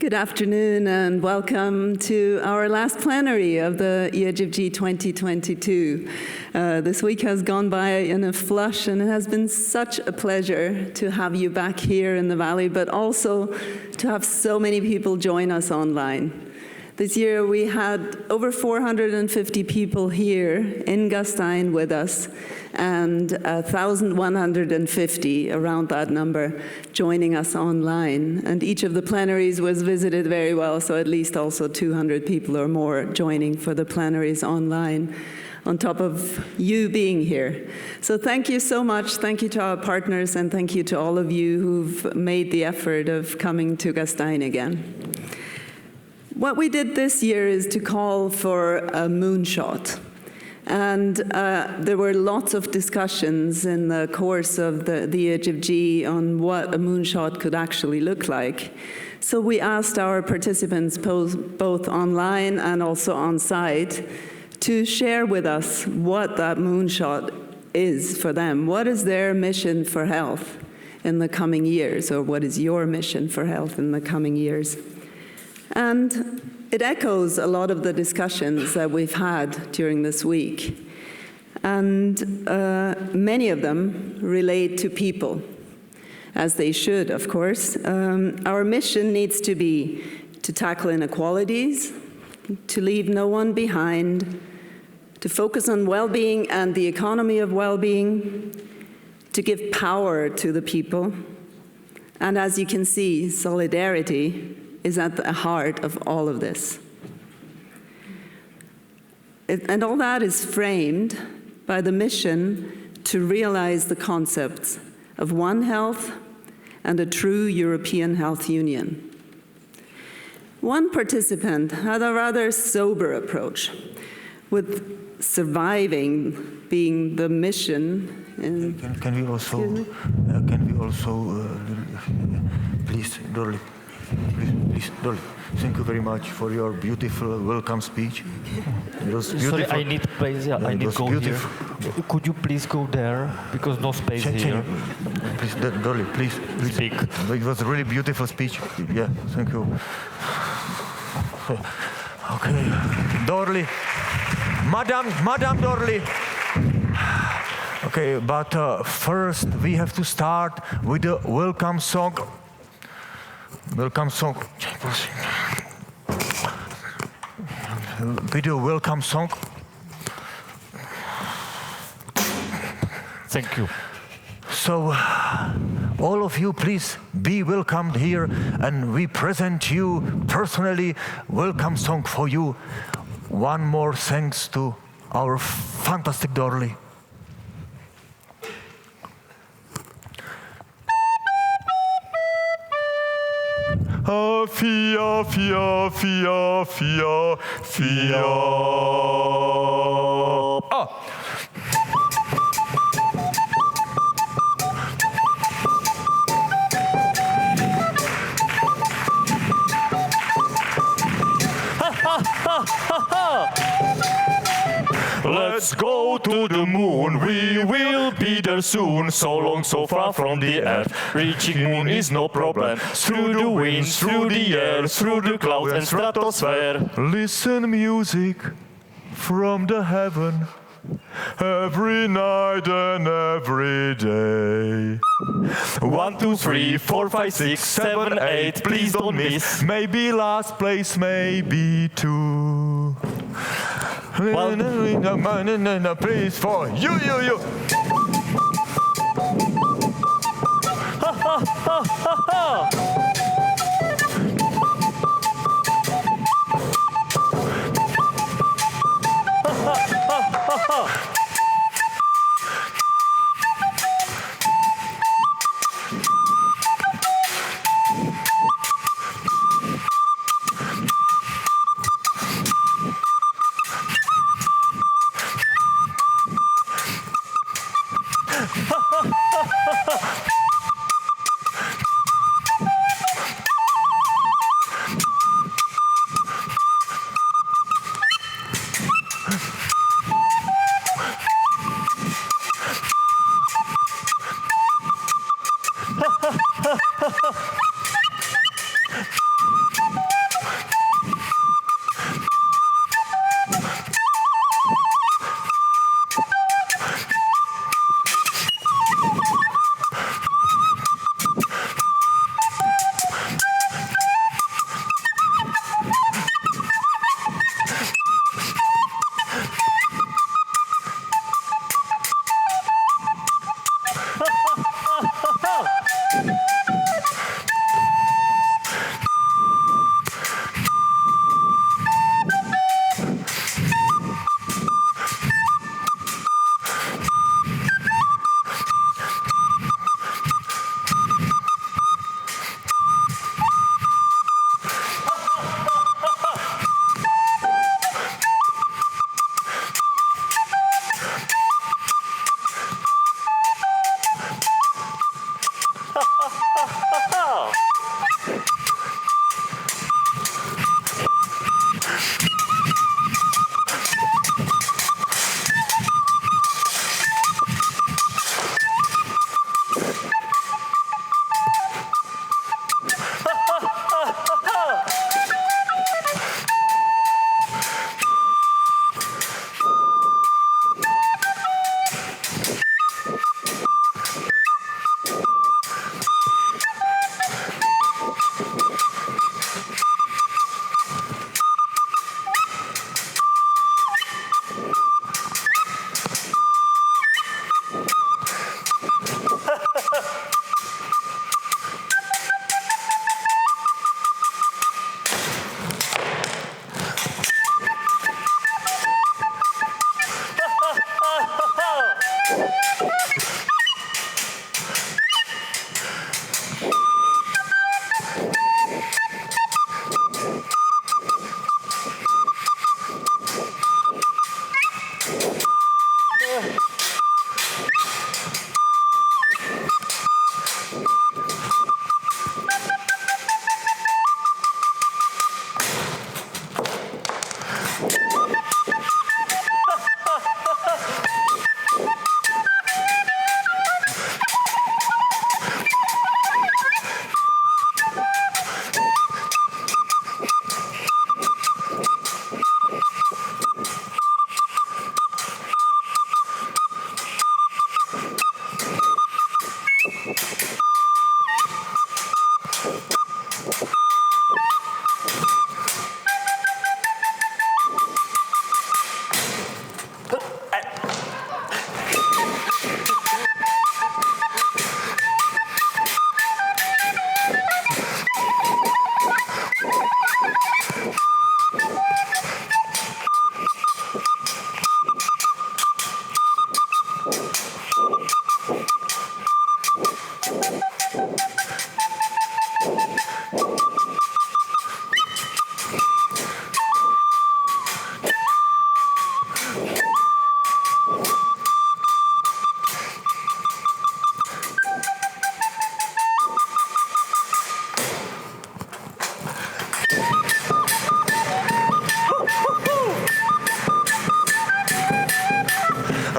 Good afternoon and welcome to our last plenary of the EHFG 2022. This week has gone by in a flush and it has been such a pleasure to have you back here in the Valley, but also to have so many people join us online. This year we had over 450 people here in Gastein with us and 1,150, around that number, joining us online. And each of the plenaries was visited very well, so at least also 200 people or more joining for the plenaries online, on top of you being here. So thank you so much. Thank you to our partners, and thank you to all of you who've made the effort of coming to Gastein again. What we did this year is to call for a moonshot. And there were lots of discussions in the course of the EHFG on what a moonshot could actually look like. So we asked our participants, both online and also on site, to share with us what that moonshot is for them. What is their mission for health in the coming years, or what is your mission for health in the coming years? And it echoes a lot of the discussions that we've had during this week. And many of them relate to people, as they should, of course. Our mission needs to be to tackle inequalities, to leave no one behind, to focus on well-being and the economy of well-being, to give power to the people. And as you can see, solidarity is at the heart of all of this. And all that is framed by the mission to realize the concepts of One Health and a true European health union. One participant had a rather sober approach, with surviving being the mission. Can we also, please, Dorli. Please, Dolly, thank you very much for your beautiful welcome speech. It was beautiful. Sorry, I need place. Yeah, I need to go beautiful. Here. Could you please go there? Because no space here. Please, Dolly, please speak. It was a really beautiful speech. Yeah, thank you. Okay, Dorli, Madam Dorli. Okay, but first we have to start with the welcome song. Welcome song. Video welcome song. Thank you. So, all of you, please be welcomed here, and we present you personally welcome song for you. One more thanks to our fantastic Dorli. Fia, fia, fia, fia, fia. Ah. Let's go to the moon, we will be there soon. So long, so far from the earth, reaching moon is no problem. Through the winds, through the air, through the clouds and stratosphere. Listen music from the heaven, every night and every day. 1, 2, 3, 4, 5, 6, 7, 8, please don't miss. Maybe last place, maybe two. Well, please for you.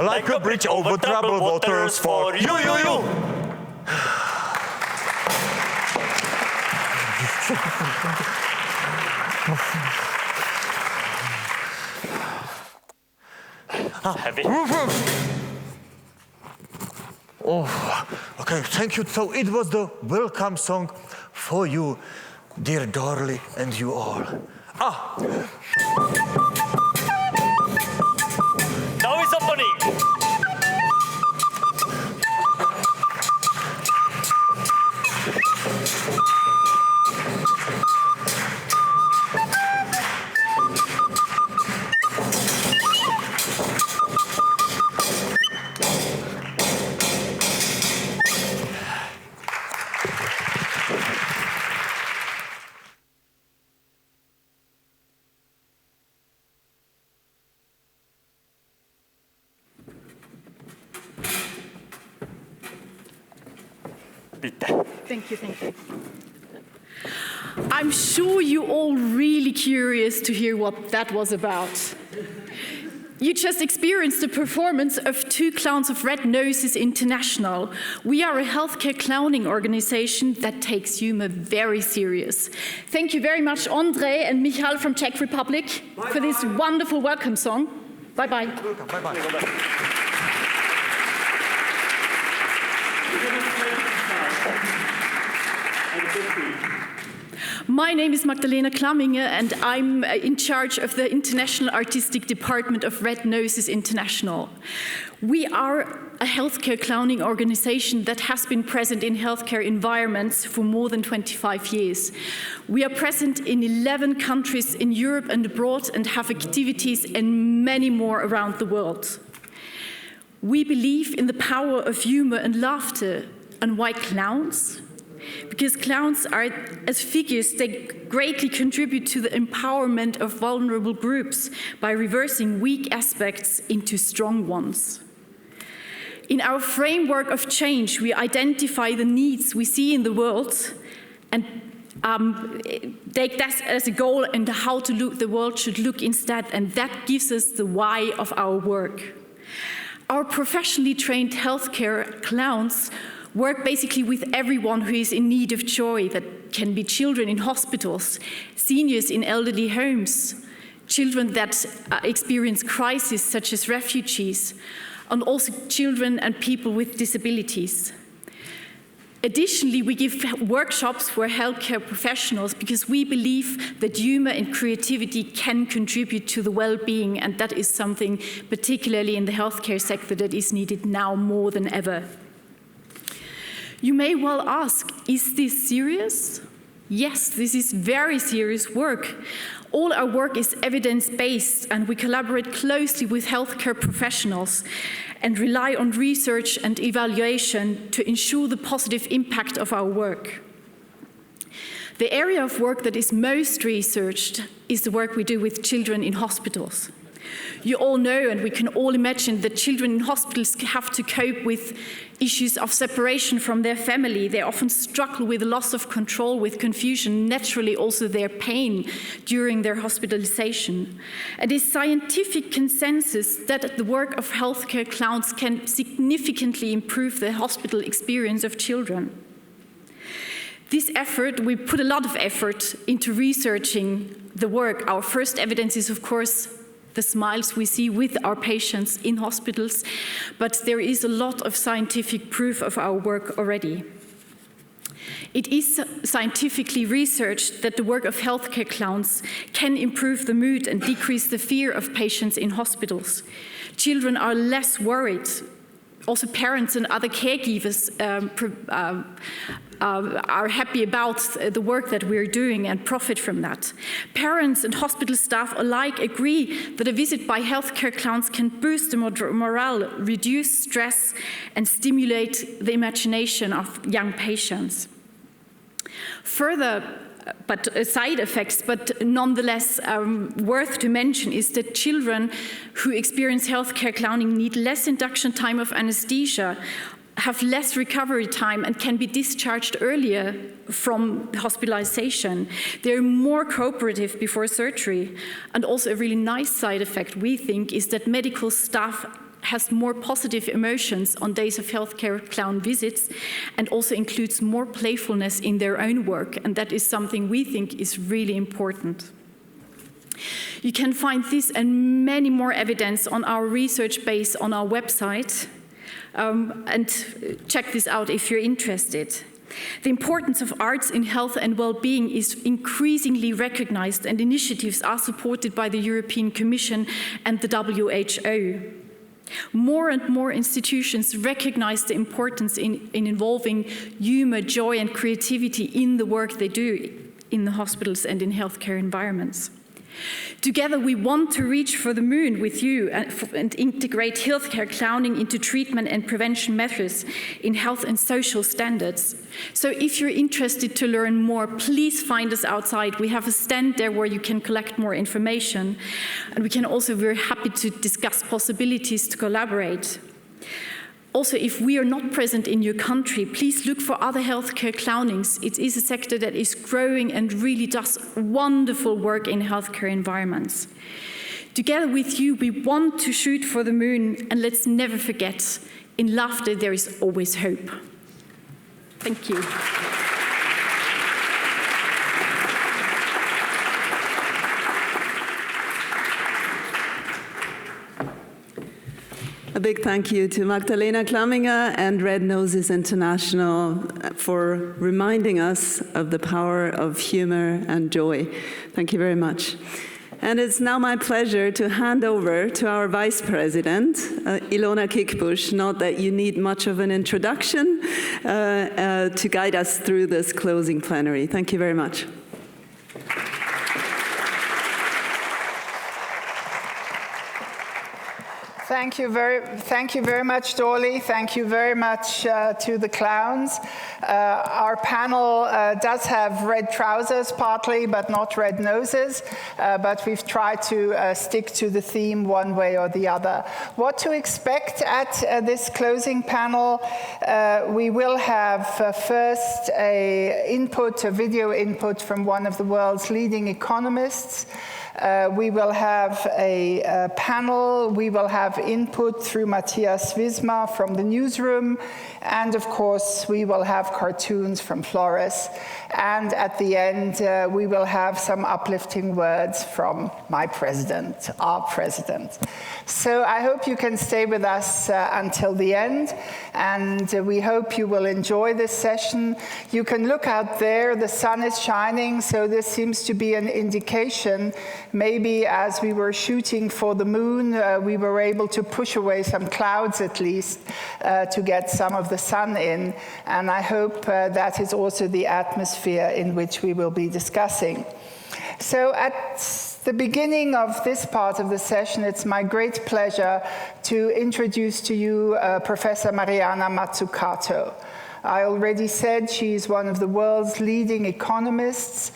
Like a bridge over troubled waters for you. Heavy. Oh, okay, thank you. So it was the welcome song for you, dear Dorley, and you all. Now it's opening. Thank you. I'm sure you're all really curious to hear what that was about. You just experienced the performance of 2 clowns of Red Noses International. We are a healthcare clowning organization that takes humor very serious. Thank you very much, Andrea and Michal from Czech Republic, for this wonderful welcome song. Bye-bye. Welcome, bye-bye. My name is Magdalena Klamminge, and I'm in charge of the International Artistic Department of Red Noses International. We are a healthcare clowning organization that has been present in healthcare environments for more than 25 years. We are present in 11 countries in Europe and abroad and have activities in many more around the world. We believe in the power of humor and laughter. And why clowns? Because clowns are, as figures, they greatly contribute to the empowerment of vulnerable groups by reversing weak aspects into strong ones. In our framework of change, we identify the needs we see in the world and take that as a goal and how to look, the world should look instead, and that gives us the why of our work. Our professionally trained healthcare clowns work basically with everyone who is in need of joy. That can be children in hospitals, seniors in elderly homes, children that experience crises such as refugees, and also children and people with disabilities. Additionally, we give workshops for healthcare professionals because we believe that humor and creativity can contribute to the well-being, and that is something particularly in the healthcare sector that is needed now more than ever. You may well ask, is this serious? Yes, this is very serious work. All our work is evidence-based, and we collaborate closely with healthcare professionals and rely on research and evaluation to ensure the positive impact of our work. The area of work that is most researched is the work we do with children in hospitals. You all know, and we can all imagine, that children in hospitals have to cope with issues of separation from their family. They often struggle with loss of control, with confusion, naturally also their pain during their hospitalization. And it's scientific consensus that the work of healthcare clowns can significantly improve the hospital experience of children. This effort, we put a lot of effort into researching the work. Our first evidence is, of course, the smiles we see with our patients in hospitals, but there is a lot of scientific proof of our work already. It is scientifically researched that the work of healthcare clowns can improve the mood and decrease the fear of patients in hospitals. Children are less worried. Also, parents and other caregivers are happy about the work that we're doing and profit from that. Parents and hospital staff alike agree that a visit by healthcare clowns can boost the morale, reduce stress, and stimulate the imagination of young patients. Further, side effects, but nonetheless worth to mention, is that children who experience healthcare clowning need less induction time of anesthesia, have less recovery time, and can be discharged earlier from hospitalization. They're more cooperative before surgery. And also a really nice side effect, we think, is that medical staff has more positive emotions on days of healthcare clown visits, and also includes more playfulness in their own work, and that is something we think is really important. You can find this and many more evidence on our research base on our website, and check this out if you're interested. The importance of arts in health and well-being is increasingly recognized, and initiatives are supported by the European Commission and the WHO. More and more institutions recognize the importance in involving humor, joy, and creativity in the work they do in the hospitals and in healthcare environments. Together, we want to reach for the moon with you and integrate healthcare clowning into treatment and prevention methods in health and social standards. So if you're interested to learn more, please find us outside. We have a stand there where you can collect more information. And we can also, we're happy to discuss possibilities to collaborate. Also, if we are not present in your country, please look for other healthcare clownings. It is a sector that is growing and really does wonderful work in healthcare environments. Together with you, we want to shoot for the moon, and let's never forget, in laughter there is always hope. Thank you. A big thank you to Magdalena Klamminger and Red Noses International for reminding us of the power of humor and joy. Thank you very much. And it's now my pleasure to hand over to our Vice President, Ilona Kickbusch. Not that you need much of an introduction, to guide us through this closing plenary. Thank you very much. Thank you very much, Dolly. Thank you very much to the clowns. Our panel does have red trousers partly, but not red noses. But we've tried to stick to the theme one way or the other. What to expect at this closing panel? We will have first a video input from one of the world's leading economists. We will have a panel. We will have input through Matthias Wismar from the newsroom. And of course, we will have cartoons from Flores. And at the end, we will have some uplifting words from my president, our president. So I hope you can stay with us until the end. And we hope you will enjoy this session. You can look out there. The sun is shining. So this seems to be an indication. Maybe as we were shooting for the moon, we were able to push away some clouds at least to get some of the sun in. And I hope that is also the atmosphere in which we will be discussing. So at the beginning of this part of the session, it's my great pleasure to introduce to you Professor Mariana Matsugato. I already said she's one of the world's leading economists.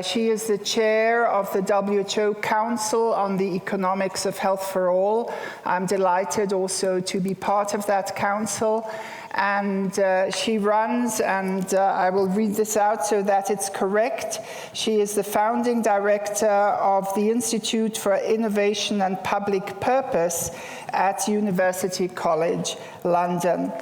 She is the chair of the WHO Council on the Economics of Health for All. I'm delighted also to be part of that council. And she runs, and I will read this out so that it's correct. She is the founding director of the Institute for Innovation and Public Purpose at University College London.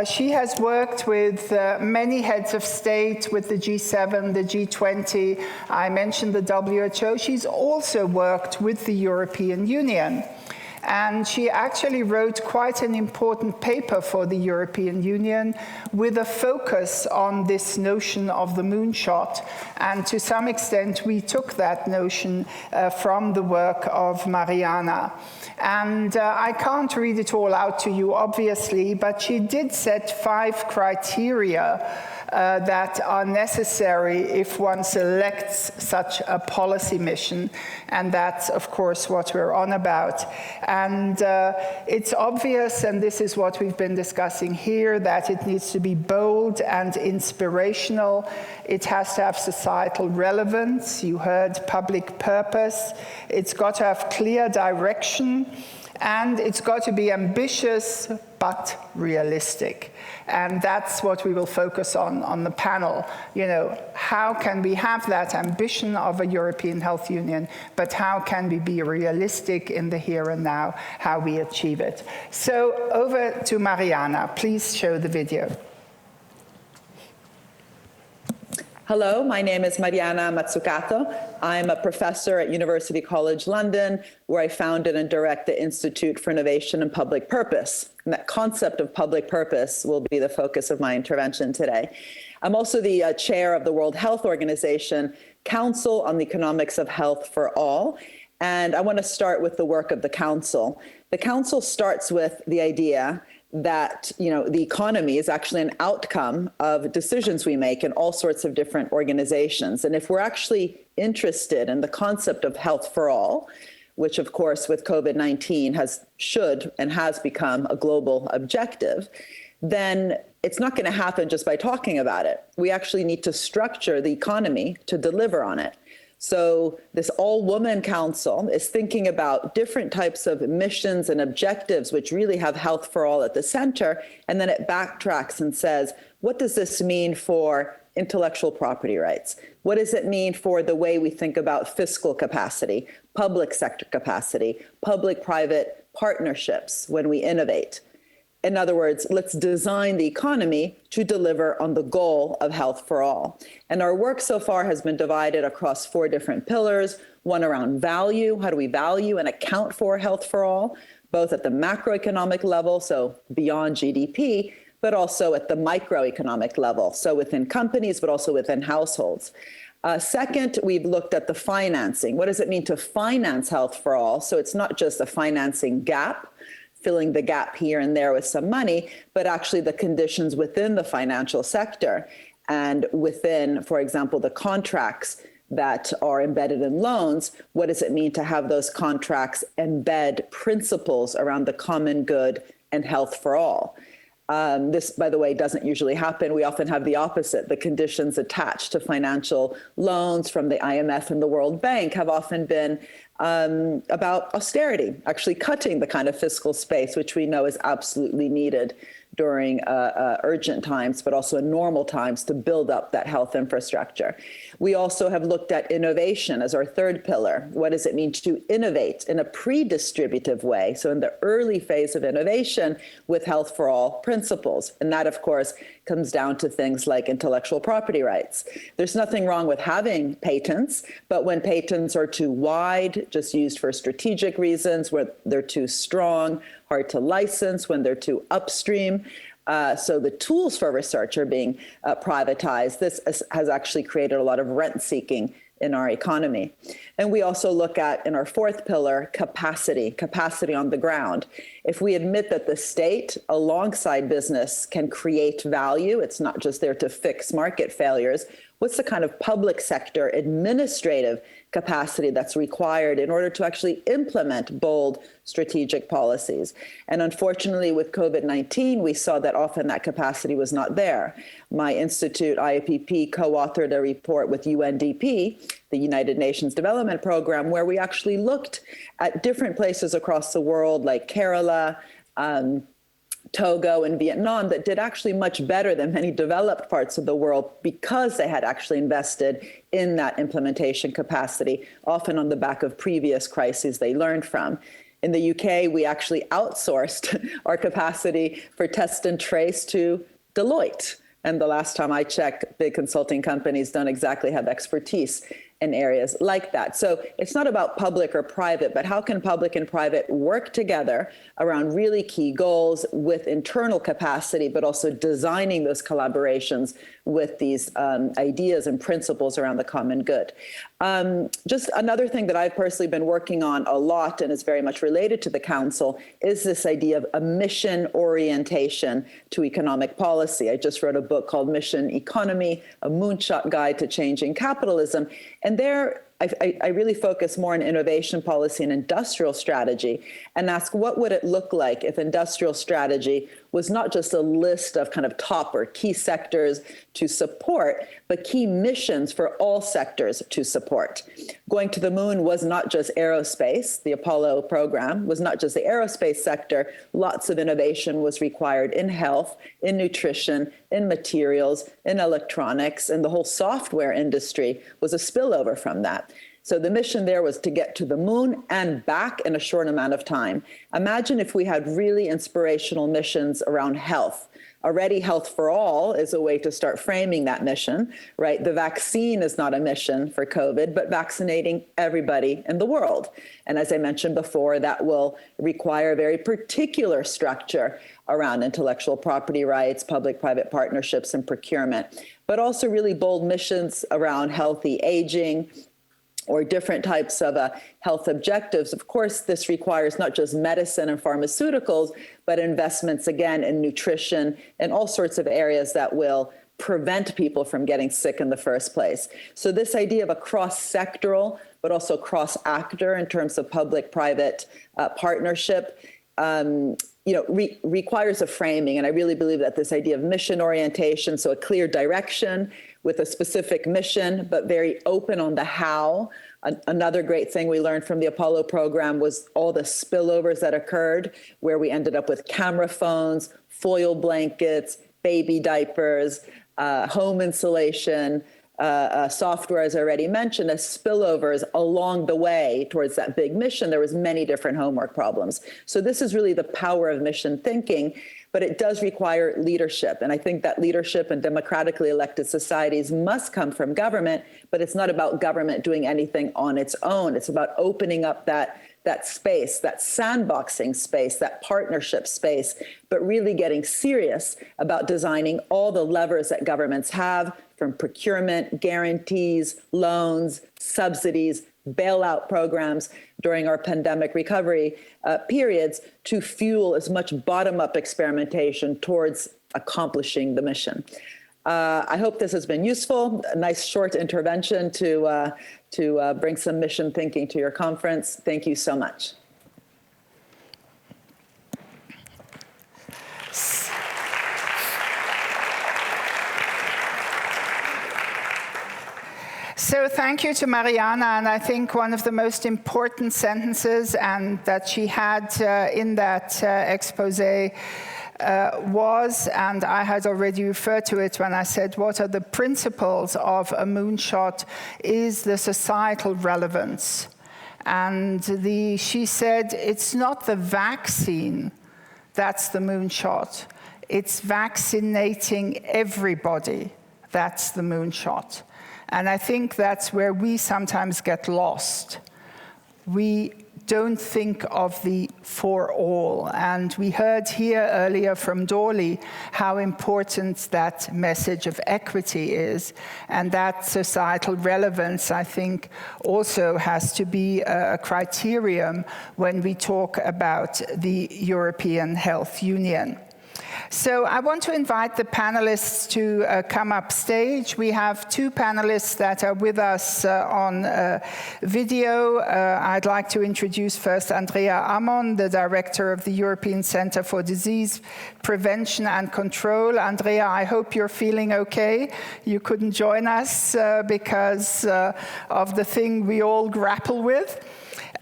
She has worked with many heads of state, with the G7, the G20. I mentioned the WHO. She's also worked with the European Union. And she actually wrote quite an important paper for the European Union with a focus on this notion of the moonshot. And to some extent, we took that notion from the work of Mariana. And I can't read it all out to you, obviously, but she did set 5 criteria that are necessary if one selects such a policy mission. And that's, of course, what we're on about. And it's obvious, and this is what we've been discussing here, that it needs to be bold and inspirational. It has to have societal relevance. You heard public purpose. It's got to have clear direction. And it's got to be ambitious, but realistic. And that's what we will focus on the panel. You know, how can we have that ambition of a European Health Union, but how can we be realistic in the here and now, how we achieve it? So over to Mariana. Please show the video. Hello, my name is Mariana Matsugato. I'm a professor at University College London, where I founded and direct the Institute for Innovation and Public Purpose. And that concept of public purpose will be the focus of my intervention today. I'm also the chair of the World Health Organization Council on the Economics of Health for All. And I want to start with the work of the council. The council starts with the idea that, you know, the economy is actually an outcome of decisions we make in all sorts of different organizations. And if we're actually interested in the concept of health for all, which of course with COVID-19 should and has become a global objective, then it's not going to happen just by talking about it. We actually need to structure the economy to deliver on it. So this all-woman council is thinking about different types of missions and objectives which really have health for all at the center, and then it backtracks and says, what does this mean for intellectual property rights? What does it mean for the way we think about fiscal capacity, public sector capacity, public-private partnerships when we innovate? In other words, let's design the economy to deliver on the goal of health for all. And our work so far has been divided across 4 different pillars, one around value. How do we value and account for health for all, both at the macroeconomic level, so beyond GDP, but also at the microeconomic level, so within companies, but also within households. Second, we've looked at the financing. What does it mean to finance health for all? So it's not just a financing gap, filling the gap here and there with some money, but actually the conditions within the financial sector and within, for example, the contracts that are embedded in loans, what does it mean to have those contracts embed principles around the common good and health for all? This, by the way, doesn't usually happen. We often have the opposite. The conditions attached to financial loans from the IMF and the World Bank have often been about austerity, actually cutting the kind of fiscal space, which we know is absolutely needed during urgent times, but also in normal times to build up that health infrastructure. We also have looked at innovation as our third pillar. What does it mean to innovate in a pre-distributive way? So in the early phase of innovation with health for all principles. And that, of course, comes down to things like intellectual property rights. There's nothing wrong with having patents, but when patents are too wide, just used for strategic reasons, where they're too strong, hard to license, when they're too upstream. So the tools for research are being privatized. This has actually created a lot of rent-seeking in our economy. And we also look at, in our fourth pillar, capacity on the ground. If we admit that the state, alongside business, can create value, it's not just there to fix market failures, what's the kind of public sector administrative capacity that's required in order to actually implement bold strategic policies? And unfortunately, with COVID-19, we saw that often that capacity was not there. My institute, IAPP, co-authored a report with UNDP, the United Nations Development Program, where we actually looked at different places across the world, like Kerala, Togo and Vietnam, that did actually much better than many developed parts of the world because they had actually invested in that implementation capacity, often on the back of previous crises they learned from. In the UK, we actually outsourced our capacity for test and trace to Deloitte. And the last time I checked, big consulting companies don't exactly have expertise in areas like that. So it's not about public or private, but how can public and private work together around really key goals with internal capacity, but also designing those collaborations with these ideas and principles around the common good. Just another thing that I've personally been working on a lot and is very much related to the Council is this idea of a mission orientation to economic policy. I just wrote a book called Mission Economy, a moonshot guide to changing capitalism. And there, I really focus more on innovation policy and industrial strategy and ask what would it look like if industrial strategy was not just a list of kind of top or key sectors to support, but key missions for all sectors to support. Going to the moon was not just aerospace. The Apollo program was not just the aerospace sector. Lots of innovation was required in health, in nutrition, in materials, in electronics, and the whole software industry was a spillover from that. So the mission there was to get to the moon and back in a short amount of time. Imagine if we had really inspirational missions around health. Already Health for All is a way to start framing that mission, right? The vaccine is not a mission for COVID, but vaccinating everybody in the world. And as I mentioned before, that will require a very particular structure around intellectual property rights, public-private partnerships, and procurement, but also really bold missions around healthy aging, or different types of health objectives. Of course, this requires not just medicine and pharmaceuticals, but investments, again, in nutrition and all sorts of areas that will prevent people from getting sick in the first place. So this idea of a cross-sectoral, but also cross-actor in terms of public-private partnership, requires a framing. And I really believe that this idea of mission orientation, so a clear direction with a specific mission, but very open on the how. Another great thing we learned from the Apollo program was all the spillovers that occurred, where we ended up with camera phones, foil blankets, baby diapers, home insulation, software, as I already mentioned, as spillovers along the way towards that big mission. There was many different homework problems. So this is really the power of mission thinking, but it does require leadership. And I think that leadership in democratically elected societies must come from government, but it's not about government doing anything on its own. It's about opening up that space, that sandboxing space, that partnership space, but really getting serious about designing all the levers that governments have, from procurement, guarantees, loans, subsidies, bailout programs during our pandemic recovery periods, to fuel as much bottom-up experimentation towards accomplishing the mission. I hope this has been useful. A nice short intervention to bring some mission thinking to your conference. Thank you so much. So thank you to Mariana, and I think one of the most important sentences and that she had in that expose was, and I had already referred to it when I said what are the principles of a moonshot, is the societal relevance. And she said it's not the vaccine that's the moonshot, it's vaccinating everybody that's the moonshot. And I think that's where we sometimes get lost. We don't think of the for all. And we heard here earlier from Dorley how important that message of equity is. And that societal relevance, I think, also has to be a criterion when we talk about the European Health Union. So I want to invite the panelists to come up stage. We have two panelists that are with us on video. I'd like to introduce first Andrea Amon, the director of the European Center for Disease Prevention and Control. Andrea, I hope you're feeling okay. You couldn't join us because of the thing we all grapple with.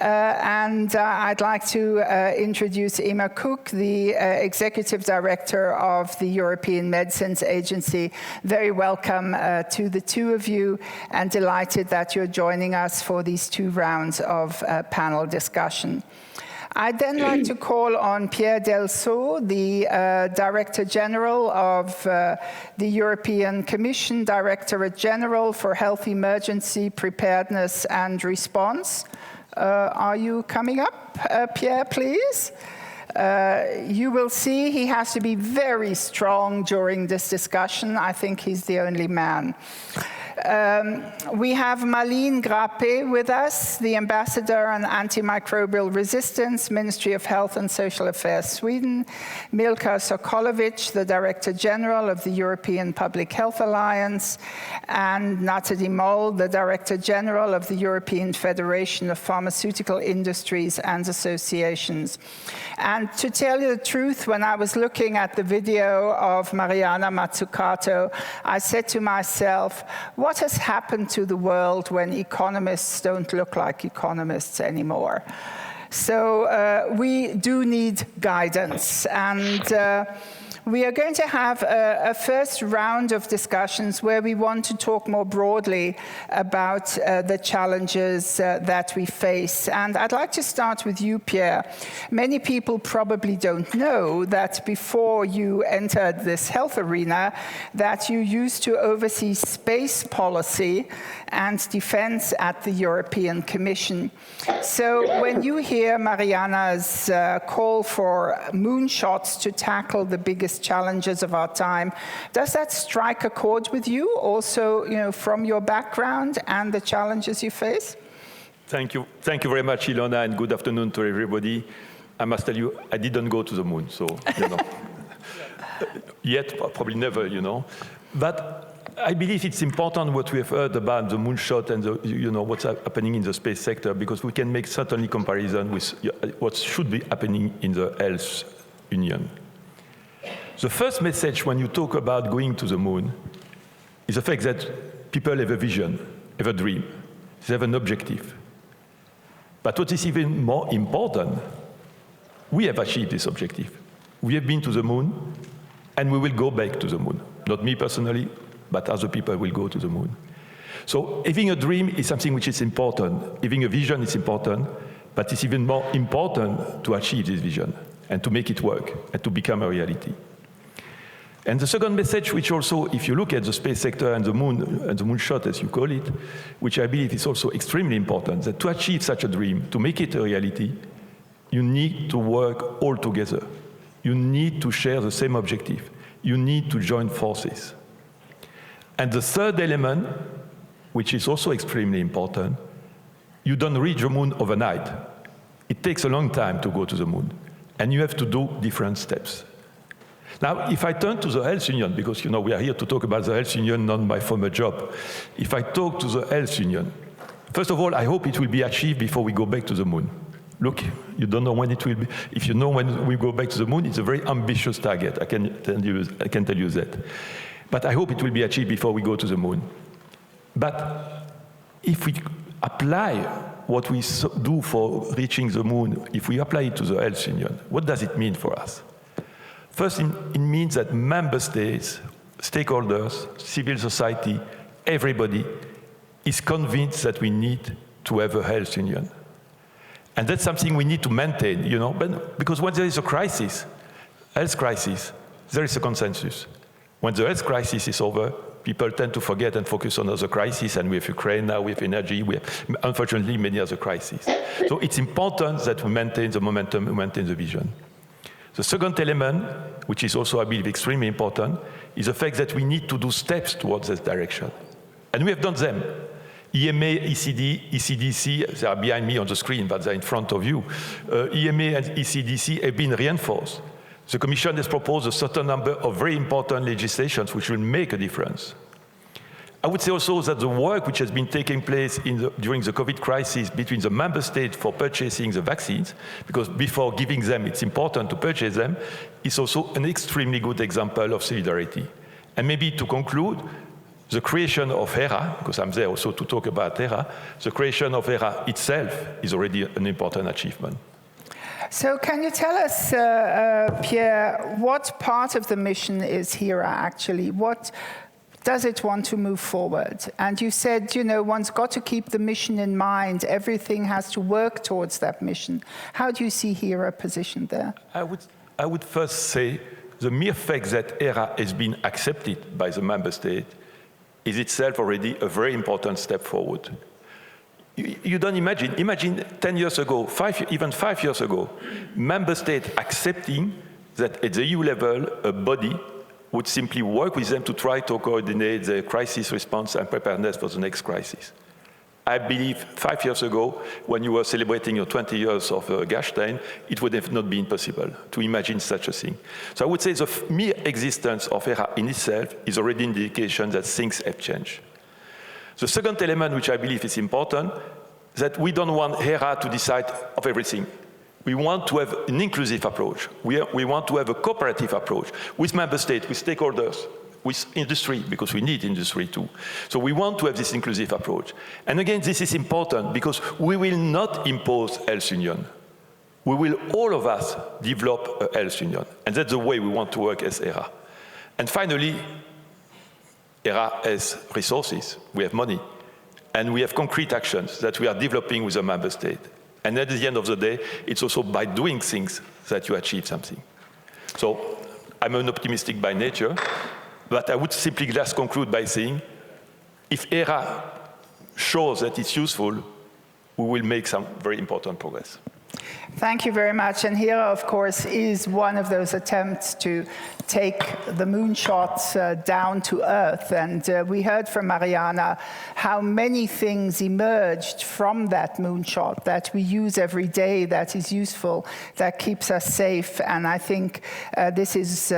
And I'd like to introduce Emma Cook, the Executive Director of the European Medicines Agency. Very welcome to the two of you, and delighted that you're joining us for these two rounds of panel discussion. I'd then like to call on Pierre Delceau, the Director General of the European Commission, Directorate General for Health Emergency Preparedness and Response. Are you coming up, Pierre, please? You will see he has to be very strong during this discussion. I think he's the only man. We have Malin Grape with us, the Ambassador on Antimicrobial Resistance, Ministry of Health and Social Affairs, Sweden. Milka Sokolovic, the Director General of the European Public Health Alliance. And Nathalie Moll, the Director General of the European Federation of Pharmaceutical Industries and Associations. And to tell you the truth, when I was looking at the video of Mariana Matsugato, I said to myself, what has happened to the world when economists don't look like economists anymore? So we do need guidance, and we are going to have a first round of discussions where we want to talk more broadly about the challenges that we face. And I'd like to start with you, Pierre. Many people probably don't know that before you entered this health arena, that you used to oversee space policy and defense at the European Commission. So when you hear Mariana's call for moonshots to tackle the biggest challenges of our time, does that strike a chord with you also, from your background and the challenges you face? Thank you very much, Ilona, and good afternoon to everybody. I must tell you, I didn't go to the moon, so, yet, probably never, But I believe it's important what we have heard about the moonshot and what's happening in the space sector, because we can make certainly comparison with what should be happening in the health union. The first message when you talk about going to the moon is the fact that people have a vision, have a dream, they have an objective. But what is even more important, we have achieved this objective. We have been to the moon, and we will go back to the moon. Not me personally, but other people will go to the moon. So having a dream is something which is important. Having a vision is important, but it's even more important to achieve this vision and to make it work and to become a reality. And the second message, which also, if you look at the space sector and the moonshot, as you call it, which I believe is also extremely important, that to achieve such a dream, to make it a reality, you need to work all together. You need to share the same objective. You need to join forces. And the third element, which is also extremely important, you don't reach the moon overnight. It takes a long time to go to the moon, and you have to do different steps. Now, if I turn to the health union, because we are here to talk about the health union, not my former job. If I talk to the health union, first of all, I hope it will be achieved before we go back to the moon. Look, you don't know when it will be. If you know when we go back to the moon, it's a very ambitious target. I can tell you that. But I hope it will be achieved before we go to the moon. But if we apply what we do for reaching the moon, if we apply it to the health union, what does it mean for us? First, it means that member states, stakeholders, civil society, everybody is convinced that we need to have a health union. And that's something we need to maintain, because when there is a crisis, health crisis, there is a consensus. When the health crisis is over, people tend to forget and focus on other crises, and we have Ukraine now, we have energy, we have, unfortunately, many other crises. So it's important that we maintain the momentum, we maintain the vision. The second element, which is also, I believe, extremely important, is the fact that we need to do steps towards this direction. And we have done them. EMA, ECDC, they are behind me on the screen, but they're in front of you. EMA and ECDC have been reinforced. The Commission has proposed a certain number of very important legislations which will make a difference. I would say also that the work which has been taking place during the COVID crisis between the member states for purchasing the vaccines, because before giving them, it's important to purchase them, is also an extremely good example of solidarity. And maybe to conclude, the creation of HERA, because I'm there also to talk about HERA, the creation of HERA itself is already an important achievement. So can you tell us, Pierre, what part of the mission is HERA actually? What does it want to move forward? And you said, one's got to keep the mission in mind. Everything has to work towards that mission. How do you see HERA positioned there? I would first say the mere fact that HERA has been accepted by the member state is itself already a very important step forward. You don't imagine 10 years ago, even 5 years ago, member states accepting that at the EU level, a body would simply work with them to try to coordinate the crisis response and preparedness for the next crisis. I believe 5 years ago, when you were celebrating your 20 years of Gastein, it would have not been possible to imagine such a thing. So I would say the mere existence of HERA in itself is already an indication that things have changed. The second element, which I believe is important, that we don't want HERA to decide of everything. We want to have an inclusive approach. We want to have a cooperative approach with member states, with stakeholders, with industry, because we need industry too. So we want to have this inclusive approach. And again, this is important because we will not impose health union. We will, all of us, develop a health union. And that's the way we want to work as HERA. And finally, HERA has resources, we have money, and we have concrete actions that we are developing with the member state. And at the end of the day, it's also by doing things that you achieve something. So I'm an optimistic by nature, but I would simply just conclude by saying, if HERA shows that it's useful, we will make some very important progress. Thank you very much. And HERA, of course, is one of those attempts to take the moonshot down to earth. And we heard from Mariana how many things emerged from that moonshot that we use every day, that is useful, that keeps us safe. And I think this is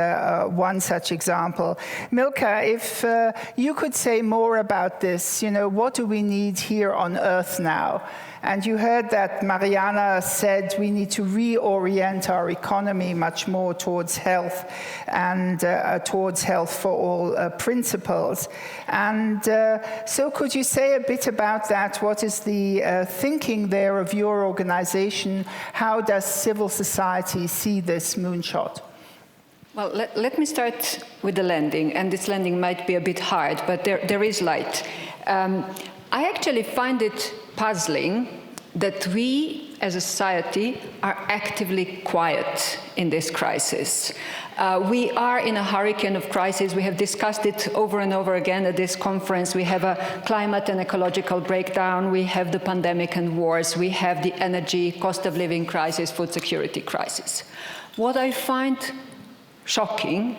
one such example. Milka, if you could say more about this, what do we need here on earth now? And you heard that Mariana said we need to reorient our economy much more towards health and towards health for all principles. And so could you say a bit about that? What is the thinking there of your organization? How does civil society see this moonshot? Well, let me start with the landing, and this landing might be a bit hard, but there is light. I actually find it puzzling that we as a society are actively quiet in this crisis. We are in a hurricane of crises. We have discussed it over and over again at this conference. We have a climate and ecological breakdown. We have the pandemic and wars. We have the energy, cost of living crisis, food security crisis. What I find shocking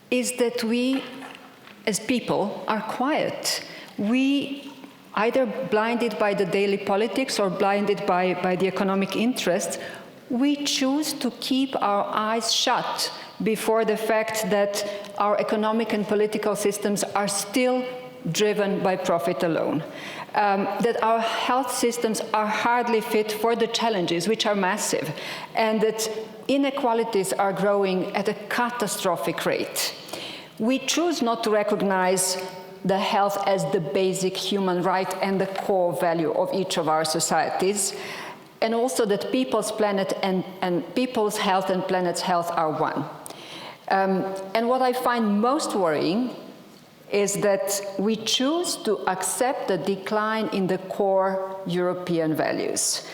is that we, as people, are quiet. We, either blinded by the daily politics or blinded by the economic interests, we choose to keep our eyes shut before the fact that our economic and political systems are still driven by profit alone. That our health systems are hardly fit for the challenges, which are massive, and that inequalities are growing at a catastrophic rate. We choose not to recognize the health as the basic human right and the core value of each of our societies, and also that people's planet and people's health and planet's health are one. And what I find most worrying is that we choose to accept the decline in the core European values,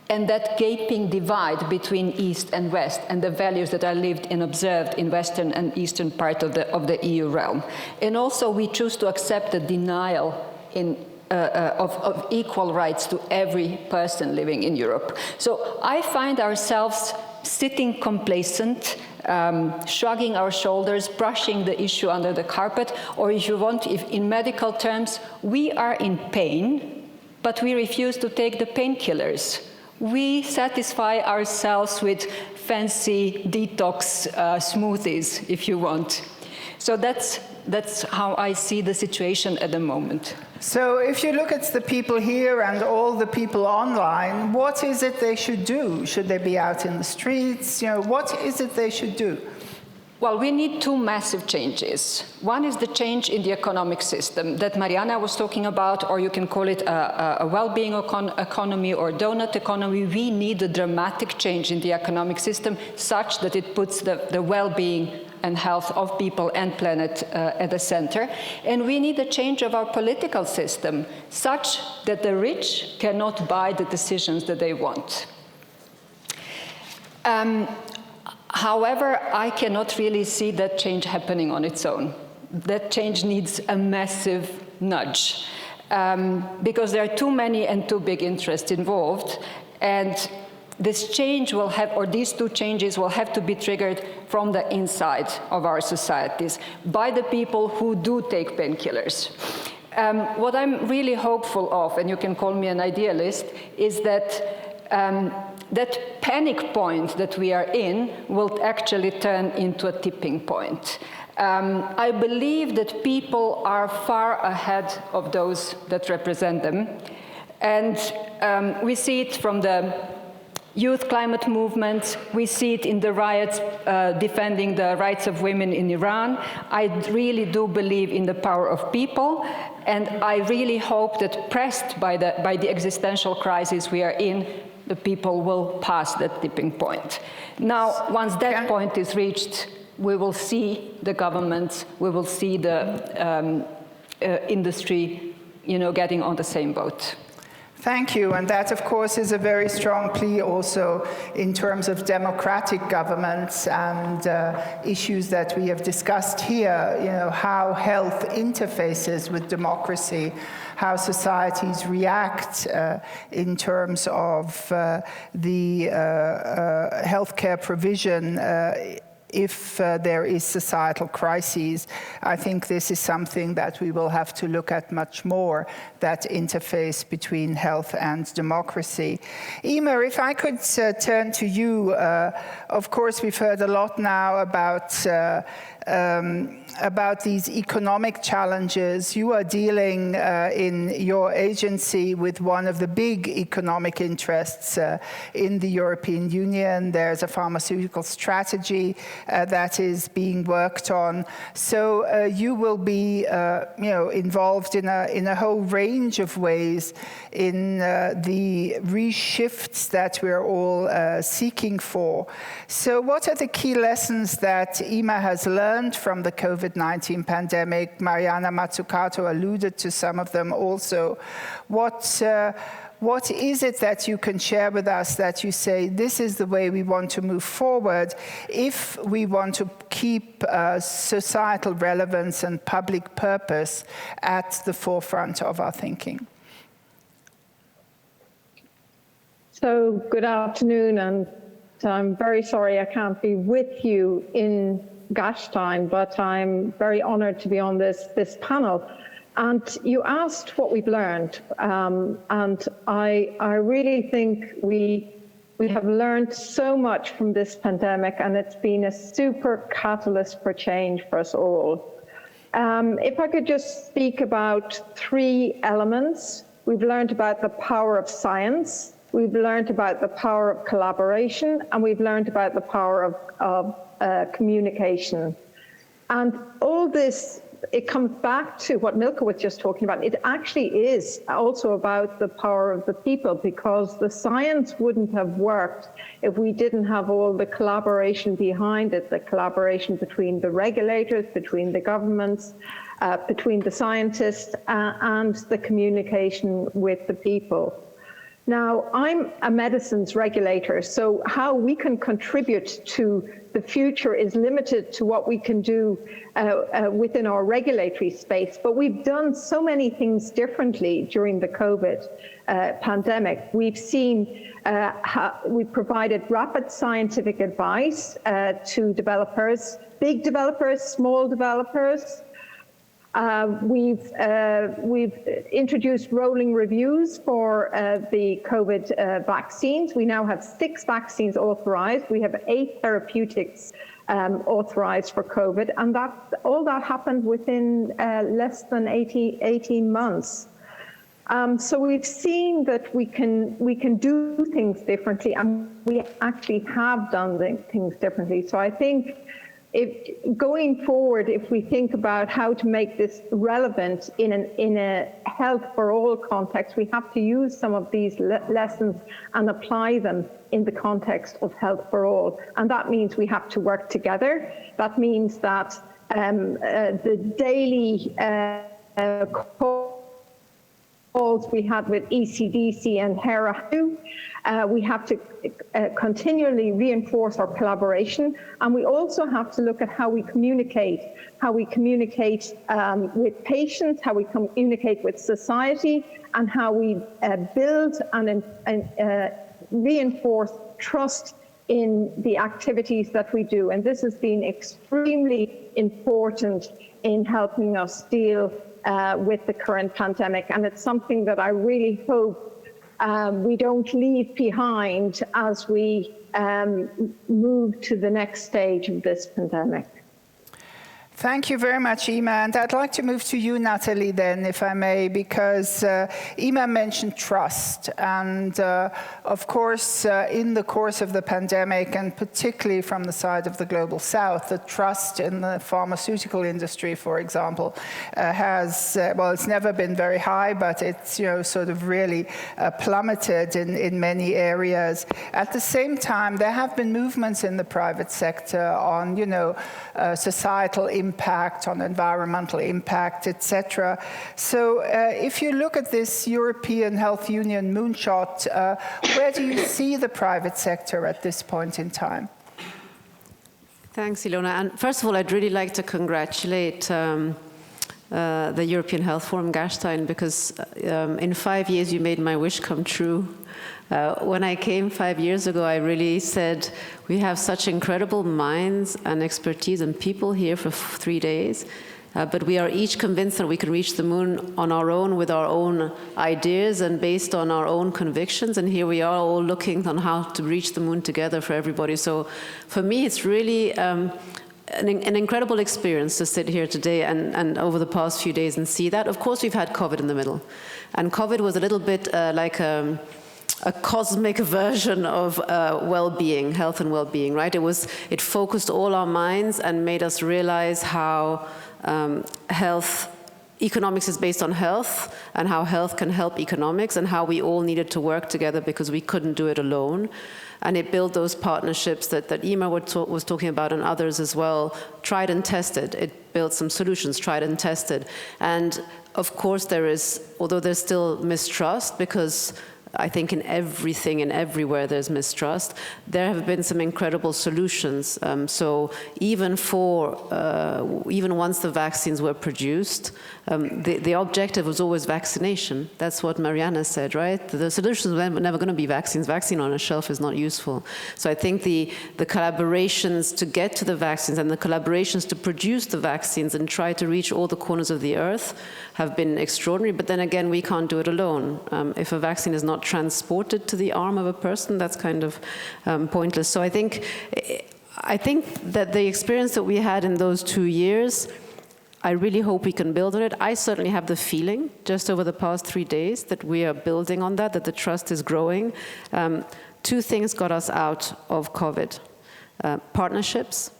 and that gaping divide between East and West and the values that are lived and observed in Western and Eastern part of the EU realm. And also we choose to accept the denial of equal rights to every person living in Europe. So I find ourselves sitting complacent, shrugging our shoulders, brushing the issue under the carpet, or if you want, if in medical terms, we are in pain, but we refuse to take the painkillers. We satisfy ourselves with fancy detox smoothies, if you want. So that's how I see the situation at the moment. So if you look at the people here and all the people online, what is it they should do? Should they be out in the streets? What is it they should do? Well, we need two massive changes. One is the change in the economic system that Mariana was talking about, or you can call it a well-being economy or donut economy. We need a dramatic change in the economic system such that it puts the well-being and health of people and planet at the center. And we need a change of our political system such that the rich cannot buy the decisions that they want. However, I cannot really see that change happening on its own. That change needs a massive nudge because there are too many and too big interests involved, and this change will have, or these two changes will have to be triggered from the inside of our societies by the people who do take painkillers. What I'm really hopeful of, and you can call me an idealist, is that that panic point that we are in will actually turn into a tipping point. I believe that people are far ahead of those that represent them. And we see it from the youth climate movement, we see it in the riots defending the rights of women in Iran. I really do believe in the power of people, and I really hope that pressed by the existential crisis we are in, the people will pass that tipping point. Now, once that point is reached, we will see the governments, we will see the industry, getting on the same boat. Thank you, and that, of course, is a very strong plea also in terms of democratic governments and issues that we have discussed here, how health interfaces with democracy, how societies react in terms of the healthcare provision if there is societal crises. I think this is something that we will have to look at much more, that interface between health and democracy. Ima, if I could turn to you, of course we've heard a lot now about these economic challenges. You are dealing in your agency with one of the big economic interests in the European Union. There's a pharmaceutical strategy that is being worked on. So you will be involved in a whole range of ways in the reshifts that we're all seeking for. So what are the key lessons that Ima has learned from the COVID-19 pandemic? Mariana Matsugato alluded to some of them also. What is it that you can share with us that you say, this is the way we want to move forward if we want to keep societal relevance and public purpose at the forefront of our thinking? So good afternoon, and I'm very sorry I can't be with you in Gastein, but I'm very honored to be on this panel. And you asked what we've learned, and I really think we We have learned so much from this pandemic, and it's been a super catalyst for change for us all. If I could just speak about 3 elements. We've learned about the power of science, we've learned about the power of collaboration, and we've learned about the power of communication. And all this, it comes back to what Milka was just talking about. It actually is also about the power of the people, because the science wouldn't have worked if we didn't have all the collaboration behind it, the collaboration between the regulators, between the governments, between the scientists, and the communication with the people. Now, I'm a medicines regulator, so how we can contribute to the future is limited to what we can do within our regulatory space. But we've done so many things differently during the COVID pandemic. We've seen we've provided rapid scientific advice to developers, big developers, small developers. We've introduced rolling reviews for the COVID vaccines. We now have 6 vaccines authorized. We have 8 therapeutics authorized for COVID, and all that happened within less than 18 months. So we've seen that we can do things differently, and we actually have done things differently. So I think, going forward, if we think about how to make this relevant in a health for all context, we have to use some of these lessons and apply them in the context of health for all. And that means we have to work together. That means that the daily calls we had with ECDC and HERA, we have to continually reinforce our collaboration, and we also have to look at how we communicate with patients, how we communicate with society, and how we build and reinforce trust in the activities that we do. And this has been extremely important in helping us deal with the current pandemic, and it's something that I really hope we don't leave behind as we move to the next stage of this pandemic. Thank you very much, Ima. And I'd like to move to you, Natalie, then, if I may, because Ima mentioned trust. And of course, in the course of the pandemic, and particularly from the side of the Global South, the trust in the pharmaceutical industry, for example, has, well, it's never been very high, but it's, sort of really plummeted in many areas. At the same time, there have been movements in the private sector on, societal impact, on environmental impact, etc. So if you look at this European Health Union moonshot, where do you see the private sector at this point in time? Thanks, Ilona. And first of all, I'd really like to congratulate the European Health Forum, Gastein, because in 5 years you made my wish come true. When I came 5 years ago, I really said, we have such incredible minds and expertise and people here for 3 days, but we are each convinced that we can reach the moon on our own with our own ideas and based on our own convictions, and here we are all looking on how to reach the moon together for everybody. So for me, it's really an incredible experience to sit here today and over the past few days and see that. Of course, we've had COVID in the middle, and COVID was a little bit like a cosmic version of well-being, health and well-being, right? It focused all our minds and made us realize how economics is based on health, and how health can help economics, and how we all needed to work together because we couldn't do it alone. And it built those partnerships that Ima was talking about, and others as well, tried and tested. It built some solutions, tried and tested. And of course although there's still mistrust, because I think in everything and everywhere there's mistrust, there have been some incredible solutions. So even once the vaccines were produced, the objective was always vaccination. That's what Mariana said, right? The solution was never going to be vaccines. Vaccine on a shelf is not useful. So I think the collaborations to get to the vaccines and the collaborations to produce the vaccines and try to reach all the corners of the earth have been extraordinary. But then again, we can't do it alone. If a vaccine is not transported to the arm of a person, that's kind of pointless. So I think that the experience that we had in those 2 years, I really hope we can build on it. I certainly have the feeling, just over the past 3 days, that we are building on that the trust is growing. 2 things got us out of COVID. Partnerships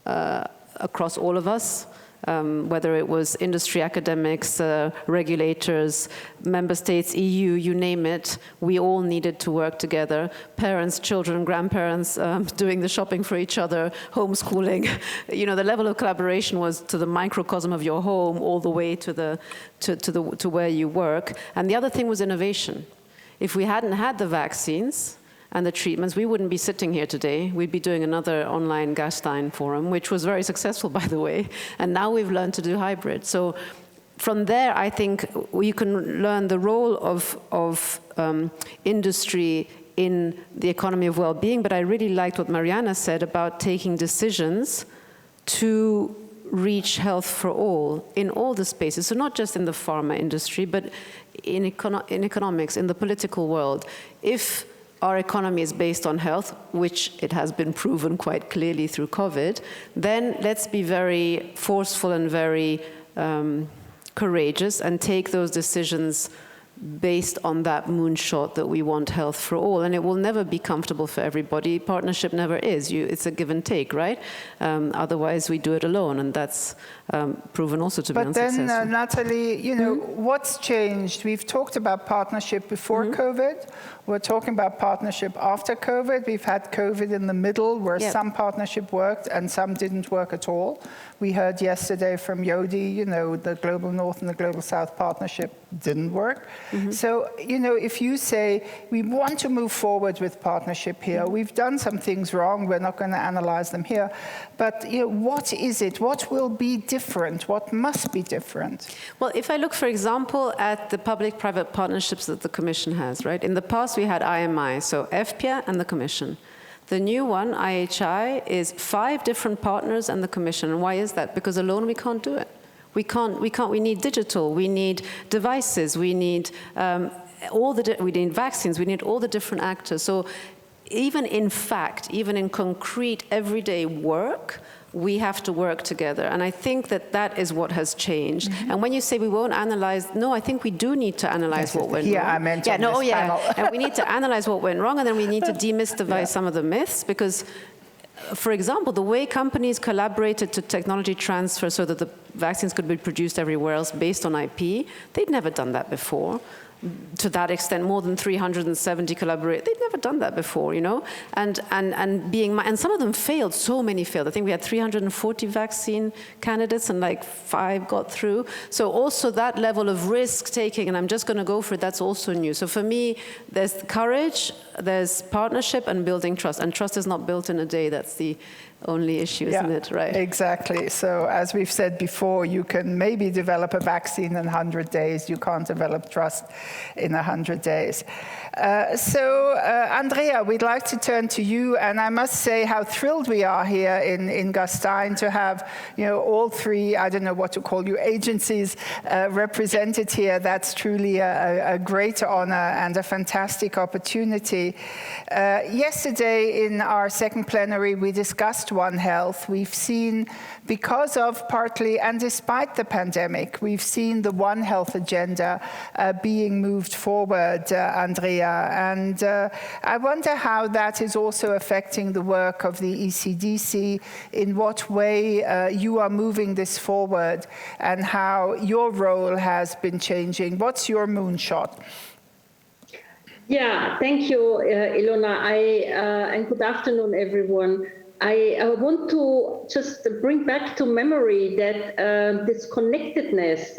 across all of us, whether it was industry, academics, regulators, member states, EU, you name it, we all needed to work together. Parents, children, grandparents, doing the shopping for each other, homeschooling. You know, the level of collaboration was to the microcosm of your home, all the way to where you work. And the other thing was innovation. If we hadn't had the vaccines and the treatments, we wouldn't be sitting here today. We'd be doing another online Gastein forum, which was very successful, by the way. And now we've learned to do hybrid. So from there, I think you can learn the role of industry in the economy of well-being. But I really liked what Mariana said about taking decisions to reach health for all in all the spaces. So not just in the pharma industry, but in economics, in the political world. If our economy is based on health, which it has been proven quite clearly through COVID, then let's be very forceful and very courageous and take those decisions based on that moonshot that we want health for all. And it will never be comfortable for everybody. Partnership never is. It's a give and take, right? Otherwise, we do it alone, and that's proven also to be unsuccessful. But then, Natalie, you know, what's changed? We've talked about partnership before COVID. We're talking about partnership after COVID. We've had COVID in the middle, where some partnership worked and some didn't work at all. We heard yesterday from Yodi, you know, the Global North and the Global South partnership didn't work. So, you know, if you say, we want to move forward with partnership here, we've done some things wrong, we're not going to analyze them here, but, you know, what is it? What will be different? What must be different? Well, if I look, for example, at the public-private partnerships that the Commission has, right? In the past, we had IMI, so FPIA and the Commission. The new one, IHI, is 5 different partners and the Commission. And why is that? Because alone we can't do it. We need digital, we need devices, we need we need vaccines, we need all the different actors. So even in fact, even in concrete everyday work, we have to work together. And I think that is what has changed. And when you say we won't analyze, no, I think we do need to analyze what went wrong. I meant on this panel. And we need to analyze what went wrong, and then we need to demystify some of the myths, because for example, the way companies collaborated to technology transfer so that the vaccines could be produced everywhere else based on IP, they'd never done that before. To that extent, more than 370 collaborate. They'd never done that before, you know? And some of them failed, so many failed. I think we had 340 vaccine candidates and like 5 got through. So also that level of risk taking, and I'm just gonna go for it, that's also new. So for me, there's courage, there's partnership and building trust. And trust is not built in a day, that's the only issue, isn't it? Right. Exactly. So as we've said before, you can maybe develop a vaccine in 100 days. You can't develop trust in 100 days. Andrea, we'd like to turn to you, and I must say how thrilled we are here in Gastein to have, you know, all 3, I don't know what to call you, agencies represented here. That's truly a great honor and a fantastic opportunity. Yesterday in our second plenary, we discussed One Health. We've seen, because of partly and despite the pandemic, we've seen the One Health agenda being moved forward, Andrea. And I wonder how that is also affecting the work of the ECDC, in what way you are moving this forward, and how your role has been changing. What's your moonshot? Yeah, thank you, Ilona. And good afternoon, everyone. I want to just bring back to memory that this connectedness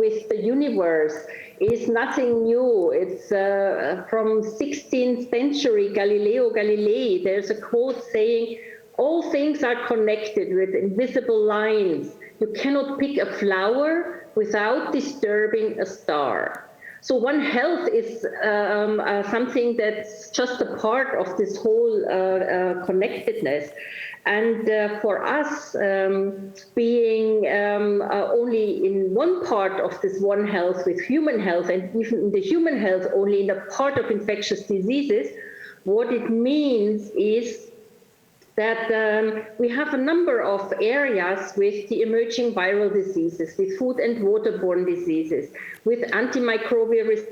with the universe is nothing new. It's from 16th century, Galileo Galilei. There's a quote saying, all things are connected with invisible lines, you cannot pick a flower without disturbing a star. So One Health is something that's just a part of this whole connectedness. And for us, being only in one part of this One Health with human health, and even in the human health only in a part of infectious diseases, what it means is that we have a number of areas with the emerging viral diseases, with food and waterborne diseases, with antimicrobial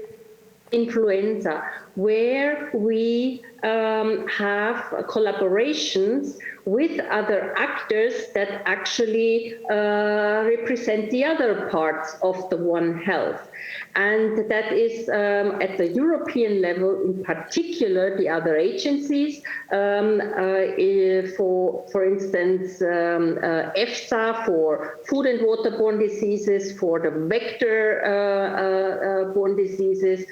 influenza, where we have collaborations with other actors that actually represent the other parts of the One Health. And that is at the European level, in particular, the other agencies, for instance, EFSA for food and waterborne diseases, for the vector-borne diseases,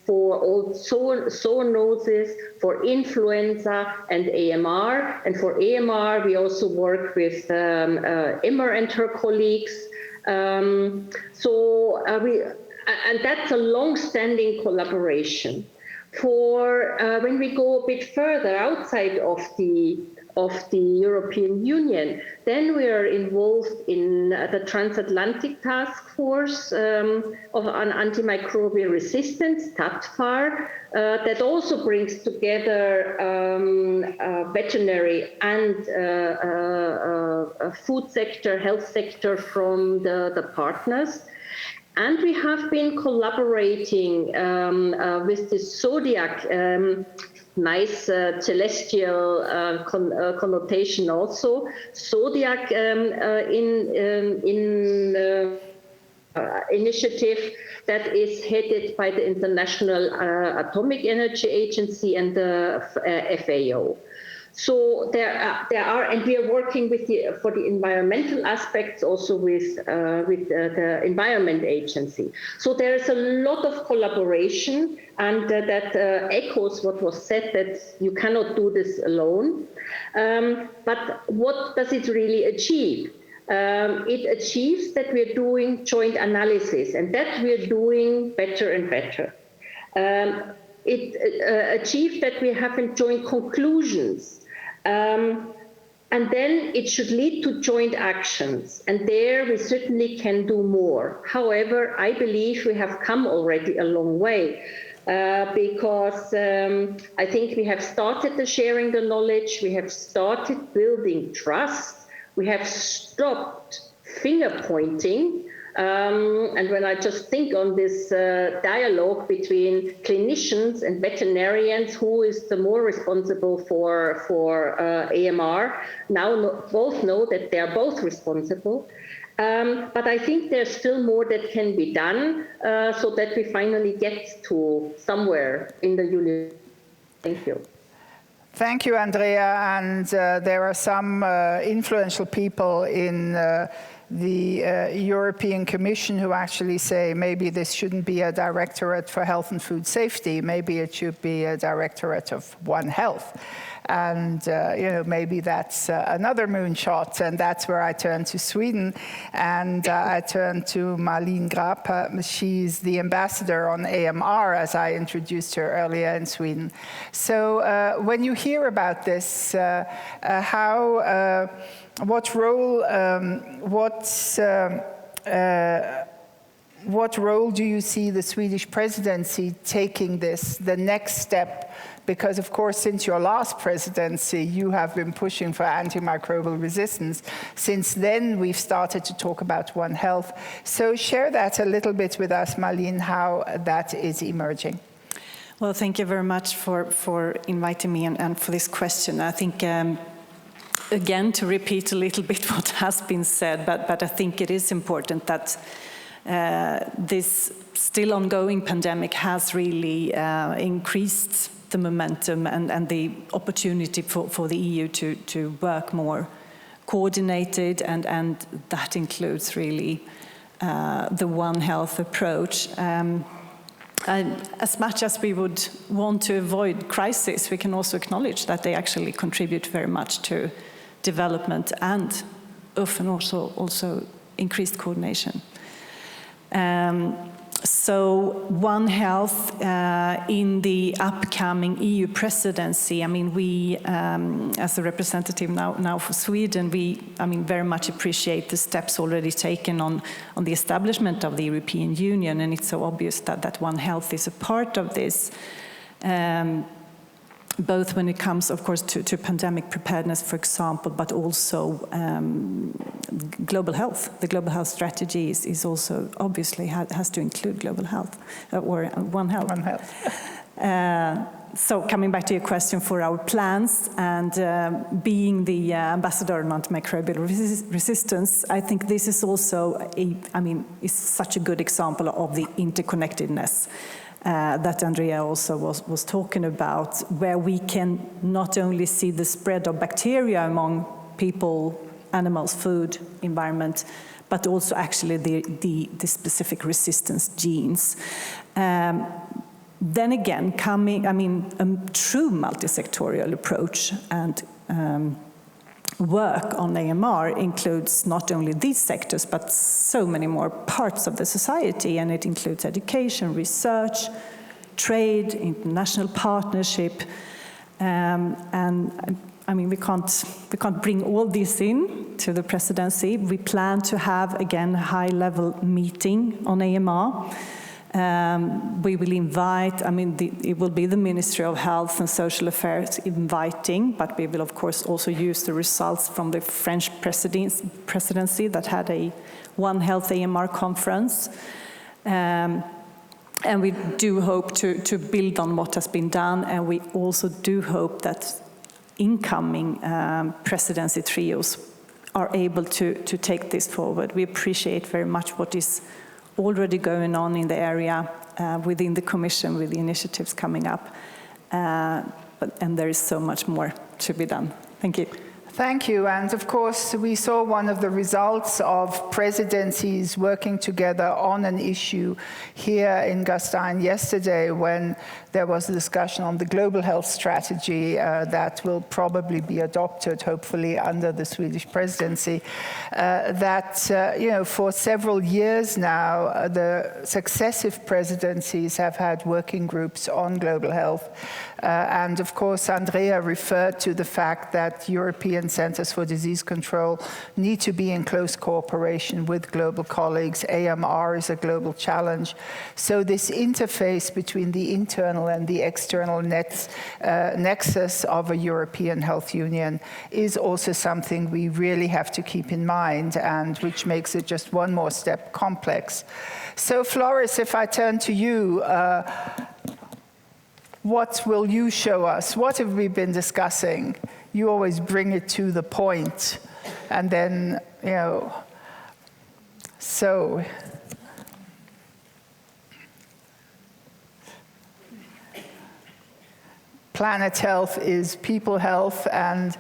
for all zoonoses, for influenza and AMR. And for AMR, we also work with Emma and her colleagues. And that's a long-standing collaboration. For when we go a bit further outside of the European Union, then we are involved in the Transatlantic Task Force on Antimicrobial Resistance, TATFAR, that also brings together veterinary and food sector, health sector from the partners. And we have been collaborating with the Zodiac, nice celestial connotation also. Zodiac initiative that is headed by the International Atomic Energy Agency and the FAO. So there are, and we are working with for the environmental aspects also with the Environment Agency. So there is a lot of collaboration, and that echoes what was said, that you cannot do this alone. But what does it really achieve? It achieves that we're doing joint analysis, and that we're doing better and better. It achieved that we have joint conclusions. And then it should lead to joint actions. And there we certainly can do more. However, I believe we have come already a long way. Because I think we have started the sharing the knowledge, we have started building trust, we have stopped finger pointing. And when I just think on this dialogue between clinicians and veterinarians, who is the more responsible for AMR, now both know that they are both responsible. But I think there's still more that can be done so that we finally get to somewhere in the union. Thank you. Thank you, Andrea. And there are some influential people in the European Commission who actually say maybe this shouldn't be a directorate for health and food safety, maybe it should be a directorate of One Health. And maybe that's another moonshot, and that's where I turn to Sweden, and I turn to Malin Grapp. She's the ambassador on AMR, as I introduced her earlier in Sweden. So when you hear about this, what role do you see the Swedish presidency taking the next step? Because, of course, since your last presidency, you have been pushing for antimicrobial resistance. Since then, we've started to talk about One Health. So share that a little bit with us, Malin, how that is emerging. Well, thank you very much for inviting me and for this question. I think, again, to repeat a little bit what has been said, but I think it is important that this still ongoing pandemic has really increased the momentum and the opportunity for the EU to work more coordinated, and that includes really the One Health approach. And as much as we would want to avoid crisis, we can also acknowledge that they actually contribute very much to development and often also increased coordination. So One Health in the upcoming EU presidency, I mean, we, as a representative now for Sweden, very much appreciate the steps already taken on the establishment of the European Union, and it's so obvious that One Health is a part of this. Both when it comes, of course, to pandemic preparedness, for example, but also global health. The global health strategy is also obviously has to include global health, or One Health. One Health. So coming back to your question for our plans, and being the ambassador on antimicrobial resistance, I think this is also is such a good example of the interconnectedness that Andrea also was talking about, where we can not only see the spread of bacteria among people, animals, food, environment, but also actually the specific resistance genes. Then again, a true multisectorial approach and work on AMR includes not only these sectors, but so many more parts of the society, and it includes education, research, trade, international partnership, we can't bring all these in to the presidency. We plan to have, again, a high-level meeting on AMR. We will invite, it will be the Ministry of Health and Social Affairs inviting, but we will of course also use the results from the French presidency that had a One Health AMR conference. And we do hope to build on what has been done, and we also do hope that incoming presidency trios are able to take this forward. We appreciate very much what is already going on in the area within the Commission with the initiatives coming up. And there is so much more to be done. Thank you. Thank you. And of course, we saw one of the results of presidencies working together on an issue here in Gastein yesterday, when there was a discussion on the global health strategy that will probably be adopted, hopefully, under the Swedish presidency. For several years now, the successive presidencies have had working groups on global health. And of course, Andrea referred to the fact that European Centers for Disease Control need to be in close cooperation with global colleagues. AMR is a global challenge. So this interface between the internal and the external nexus of a European health union is also something we really have to keep in mind, and which makes it just one more step complex. So Floris, if I turn to you, what will you show us? What have we been discussing? You always bring it to the point, and then, so. Planet health is people health, and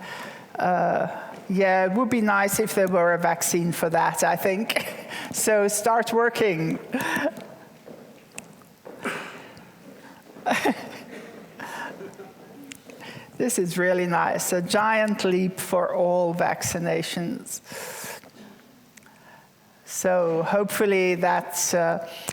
it would be nice if there were a vaccine for that, I think. So start working. This is really nice, a giant leap for all vaccinations. So hopefully that's,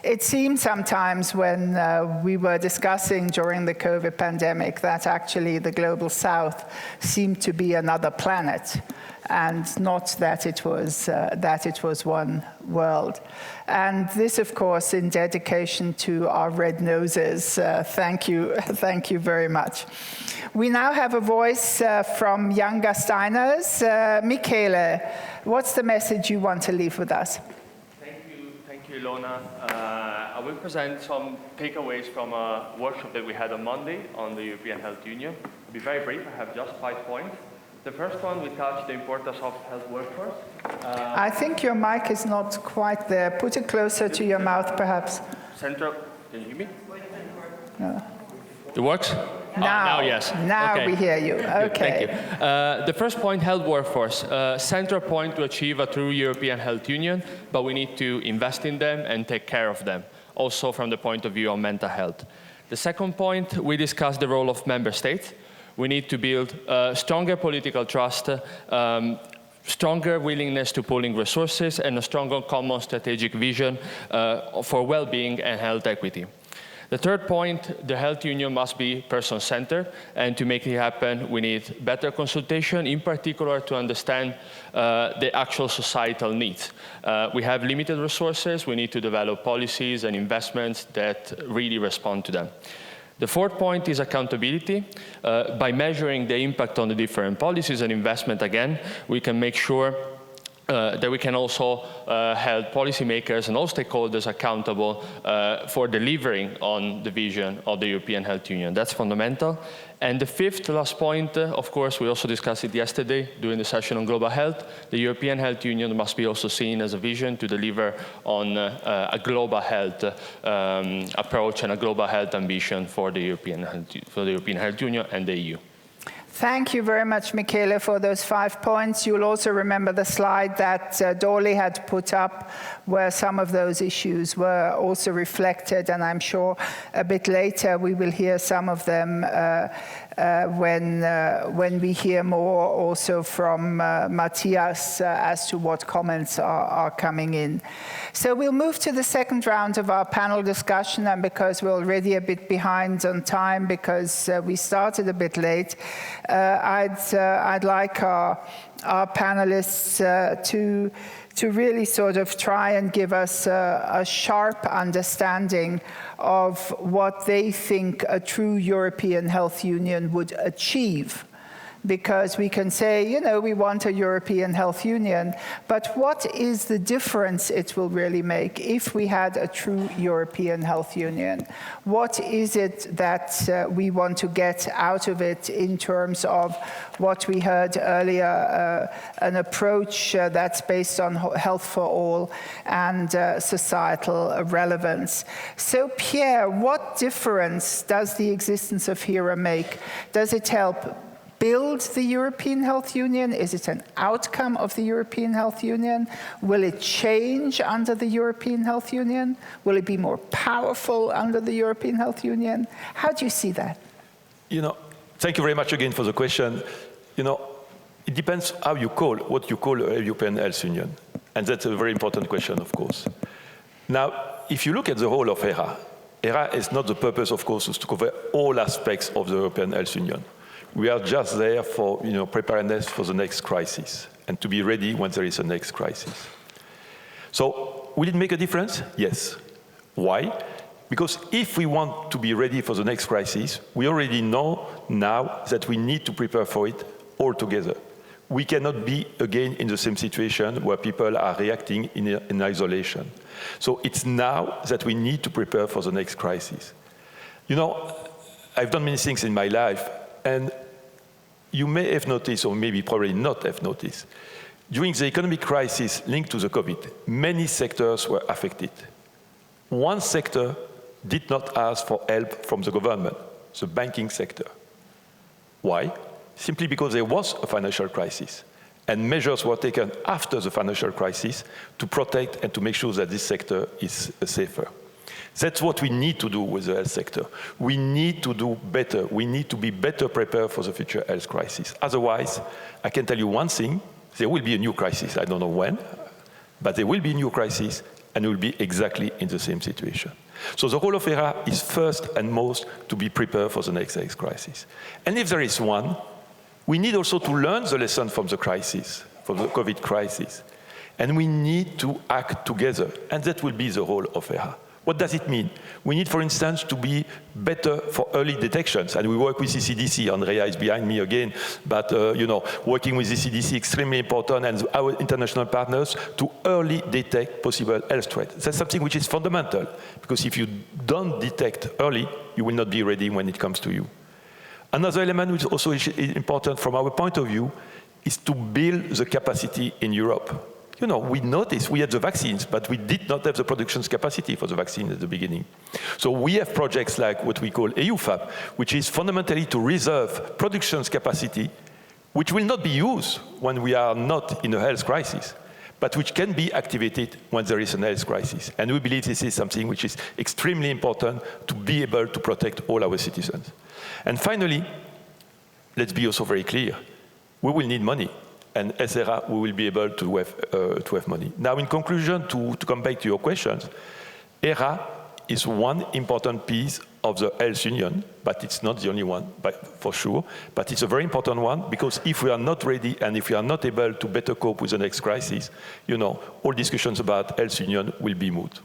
it seemed sometimes when we were discussing during the COVID pandemic that actually the global south seemed to be another planet, and not that it was one world. And this, of course, in dedication to our red noses. Thank you very much. We now have a voice from young Gasteiners. Michele, what's the message you want to leave with us? Thank you, Ilona. I will present some takeaways from a workshop that we had on Monday on the European Health Union. I'll be very brief. I have just 5 points. The first one, we touched the importance of health workforce. I think your mic is not quite there. Put it closer to your mouth, perhaps. Can you hear me? No. It works? Now, yes. Now okay. we hear you. Okay. Thank you. The first point, health workforce. Central point to achieve a true European health union, but we need to invest in them and take care of them, also from the point of view of mental health. The second point, we discussed the role of member states. We need to build stronger political trust stronger willingness to pooling resources, and a stronger common strategic vision for well-being and health equity. The third point, the health union must be person-centered, and to make it happen, we need better consultation, in particular to understand the actual societal needs. We have limited resources, we need to develop policies and investments that really respond to them. The fourth point is accountability. By measuring the impact on the different policies and investment, again, we can make sure that we can also hold policymakers and all stakeholders accountable for delivering on the vision of the European Health Union. That's fundamental. And the fifth, last point, of course, we also discussed it yesterday during the session on global health. The European Health Union must be also seen as a vision to deliver on a global health approach and a global health ambition for the European Health Union and the EU. Thank you very much, Michele, for those 5 points. You'll also remember the slide that Dolly had put up where some of those issues were also reflected, and I'm sure a bit later we will hear some of them when we hear more also from Matthias as to what comments are coming in. So we'll move to the second round of our panel discussion, and because we're already a bit behind on time because we started a bit late, I'd like our panelists to really sort of try and give us a sharp understanding of what they think a true European health union would achieve. Because we can say, you know, we want a European health union, but what is the difference it will really make if we had a true European health union? What is it that we want to get out of it in terms of what we heard earlier, an approach that's based on health for all and societal relevance? So Pierre, what difference does the existence of HERA make? Does it help build the European Health Union? Is it an outcome of the European Health Union? Will it change under the European Health Union? Will it be more powerful under the European Health Union? How do you see that? You know, thank you very much again for the question. You know, it depends how you call what you call a European Health Union. And that's a very important question, of course. Now, if you look at the whole of HERA, HERA is not the purpose, of course, is to cover all aspects of the European Health Union. We are just there for preparedness for the next crisis and to be ready when there is a next crisis. So will it make a difference? Yes. Why? Because if we want to be ready for the next crisis, we already know now that we need to prepare for it all together. We cannot be again in the same situation where people are reacting in isolation. So it's now that we need to prepare for the next crisis. You know, I've done many things in my life, and you may have noticed, or maybe probably not have noticed, during the economic crisis linked to the COVID, many sectors were affected. One sector did not ask for help from the government, the banking sector. Why? Simply because there was a financial crisis, and measures were taken after the financial crisis to protect and to make sure that this sector is safer. That's what we need to do with the health sector. We need to do better. We need to be better prepared for the future health crisis. Otherwise, I can tell you one thing, there will be a new crisis. I don't know when, but there will be a new crisis, and we'll be exactly in the same situation. So the role of HERA is first and most to be prepared for the next health crisis. And if there is one, we need also to learn the lesson from the crisis, from the COVID crisis. And we need to act together, and that will be the role of HERA. What does it mean? We need, for instance, to be better for early detections, and we work with the CDC. Andrea is behind me again, but working with the CDC is extremely important, and our international partners to early detect possible health threats. That's something which is fundamental, because if you don't detect early, you will not be ready when it comes to you. Another element which also is important from our point of view is to build the capacity in Europe. You know, we noticed we had the vaccines, but we did not have the production capacity for the vaccine at the beginning. So we have projects like what we call EUFAP, which is fundamentally to reserve production capacity, which will not be used when we are not in a health crisis, but which can be activated when there is a health crisis. And we believe this is something which is extremely important to be able to protect all our citizens. And finally, let's be also very clear, we will need money. and etc., we will be able to have money. Now, in conclusion, to come back to your questions, ERA is one important piece of the health union, but it's not the only one, for sure. But it's a very important one, because if we are not ready and if we are not able to better cope with the next crisis, all discussions about health union will be moot.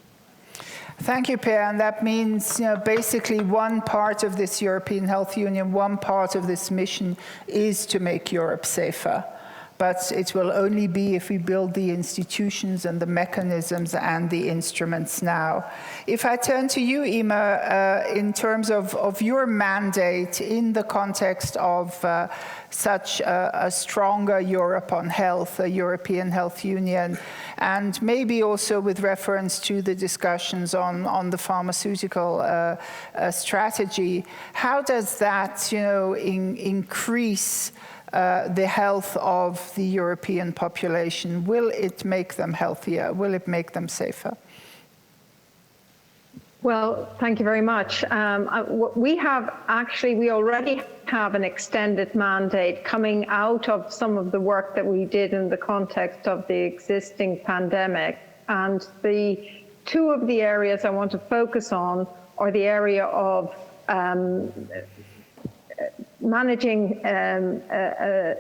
Thank you, Pierre. And that means, basically one part of this European Health Union, one part of this mission is to make Europe safer. But it will only be if we build the institutions and the mechanisms and the instruments now. If I turn to you, Ima, in terms of your mandate in the context of such a stronger Europe on health, a European Health Union, and maybe also with reference to the discussions on the pharmaceutical strategy, how does that, increase the health of the European population? Will it make them healthier? Will it make them safer? Well, thank you very much. We already have an extended mandate coming out of some of the work that we did in the context of the existing pandemic. And the two of the areas I want to focus on are the area of managing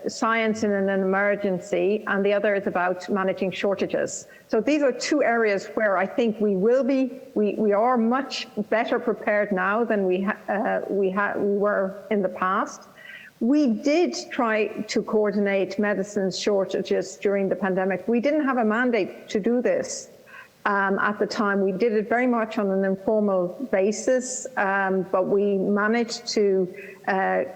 science in an emergency, and the other is about managing shortages. So these are two areas where I think we are much better prepared now than we were in the past. We did try to coordinate medicines shortages during the pandemic. We didn't have a mandate to do this. At the time, we did it very much on an informal basis, but we managed to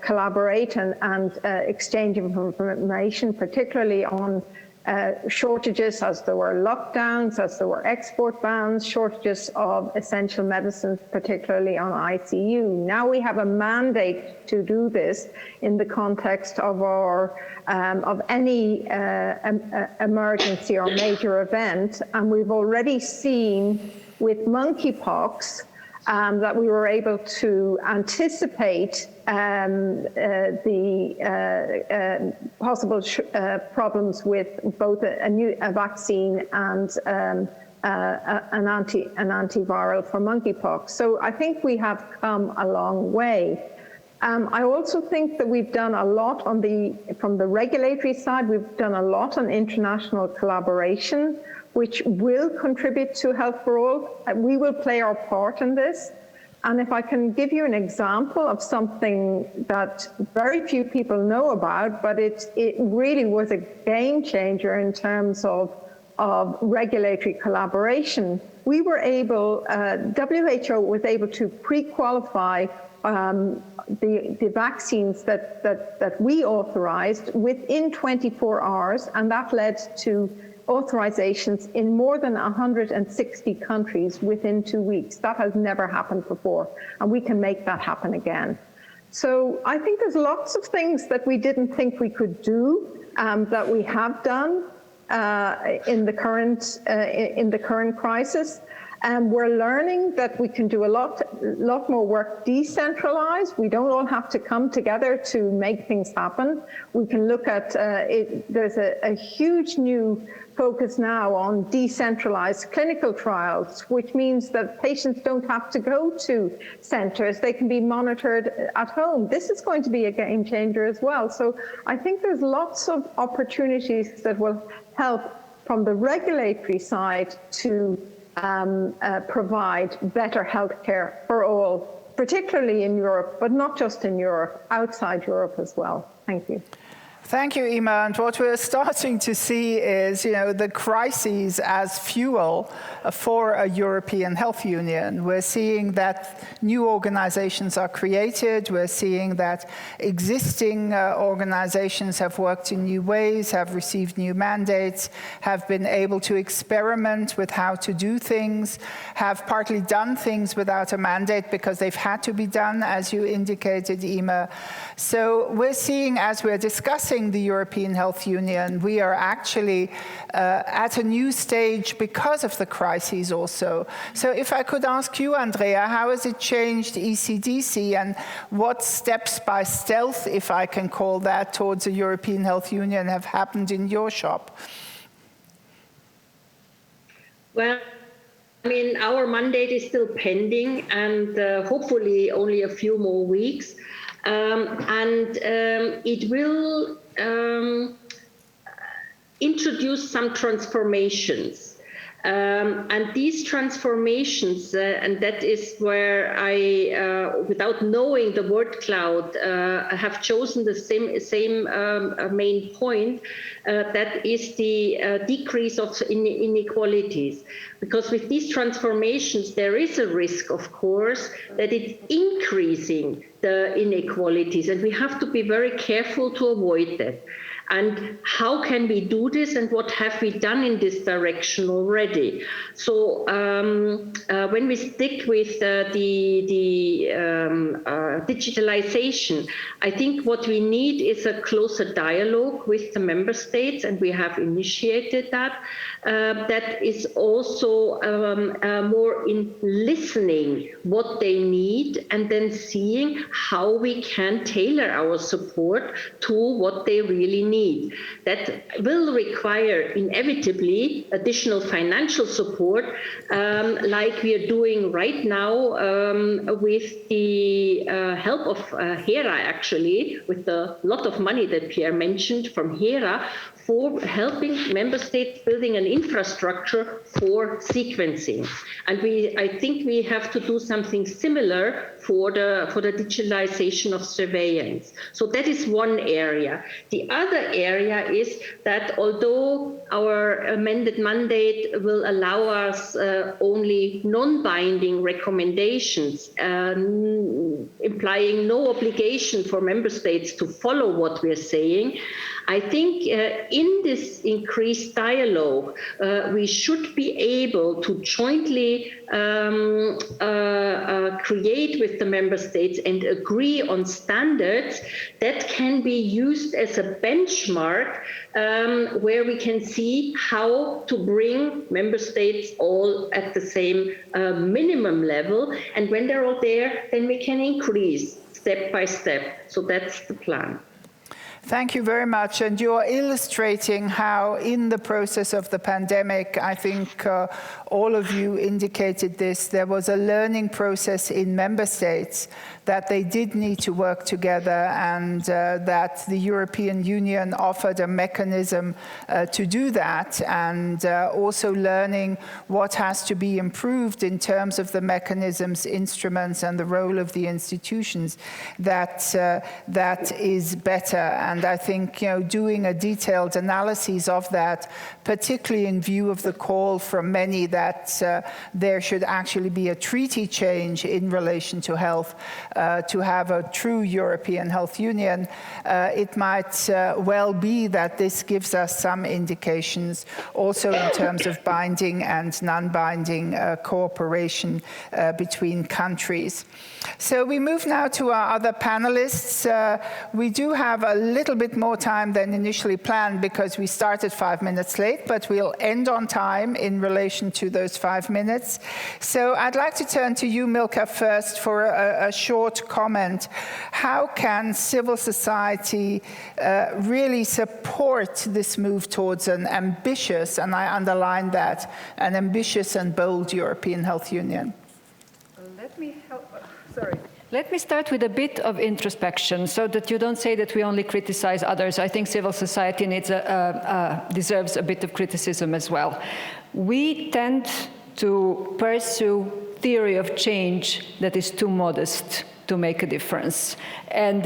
collaborate and exchange information, particularly on shortages as there were lockdowns, as there were export bans, shortages of essential medicines, particularly on ICU. Now we have a mandate to do this in the context of of any emergency or major event, and we've already seen with monkeypox that we were able to anticipate the possible problems with both a vaccine and an antiviral for monkeypox. So I think we have come a long way. I also think that we've done a lot from the regulatory side. We've done a lot on international collaboration, which will contribute to health for all. We will play our part in this. And if I can give you an example of something that very few people know about, but it really was a game changer in terms of regulatory collaboration, we were able, WHO was able to pre-qualify the vaccines that we authorized within 24 hours, and that led to authorizations in more than 160 countries within 2 weeks. That has never happened before, and we can make that happen again. So I think there's lots of things that we didn't think we could do that we have done in the current crisis. And we're learning that we can do a lot more work decentralized. We don't all have to come together to make things happen. We can look at there's a huge new focus now on decentralized clinical trials, which means that patients don't have to go to centers. They can be monitored at home. This is going to be a game changer as well. So I think there's lots of opportunities that will help from the regulatory side to provide better healthcare for all, particularly in Europe, but not just in Europe, outside Europe as well. Thank you. Thank you, Ima. And what we're starting to see is, the crises as fuel for a European health union. We're seeing that new organizations are created. We're seeing that existing organizations have worked in new ways, have received new mandates, have been able to experiment with how to do things, have partly done things without a mandate because they've had to be done, as you indicated, Ima. So we're seeing, as we're discussing discussing the European Health Union, we are actually at a new stage because of the crises also. So if I could ask you, Andrea, how has it changed ECDC, and what steps by stealth, if I can call that, towards a European Health Union have happened in your shop? Well, I mean, our mandate is still pending, and hopefully only a few more weeks. It will introduce some transformations. And these transformations, and that is where I, without knowing the word cloud, have chosen the same main point, that is the decrease of inequalities. Because with these transformations, there is a risk, of course, that it's increasing the inequalities, and we have to be very careful to avoid that. And how can we do this, and what have we done in this direction already? So when we stick with the digitalization, I think what we need is a closer dialogue with the member states, and we have initiated that. That is also more in listening what they need, and then seeing how we can tailor our support to what they really need. That will require inevitably additional financial support, like we are doing right now with the help of HERA, actually, with the lot of money that Pierre mentioned from HERA, for helping member states building an infrastructure for sequencing. And I think we have to do something similar for the digitalization of surveillance. So that is one area. The other area is that although our amended mandate will allow us only non-binding recommendations, implying no obligation for member states to follow what we're saying, I think in this increased dialogue, we should be able to jointly create with the member states and agree on standards that can be used as a benchmark where we can see how to bring member states all at the same minimum level. And when they're all there, then we can increase step by step. So that's the plan. Thank you very much. And you are illustrating how in the process of the pandemic, I think all of you indicated this, there was a learning process in member states that they did need to work together, and that the European Union offered a mechanism to do that, and also learning what has to be improved in terms of the mechanisms, instruments, and the role of the institutions, that is better. And I think, doing a detailed analysis of that, particularly in view of the call from many that there should actually be a treaty change in relation to health, to have a true European Health Union, it might well be that this gives us some indications also in terms of binding and non-binding cooperation between countries. So we move now to our other panelists. We do have a little bit more time than initially planned because we started 5 minutes late, but we'll end on time in relation to those 5 minutes. So I'd like to turn to you, Milka, first for a short comment. How can civil society really support this move towards an ambitious, and I underline that, an ambitious and bold European Health Union? Let me start with a bit of introspection so that you don't say that we only criticize others. I think civil society deserves a bit of criticism as well. We tend to pursue theory of change that is too modest to make a difference. And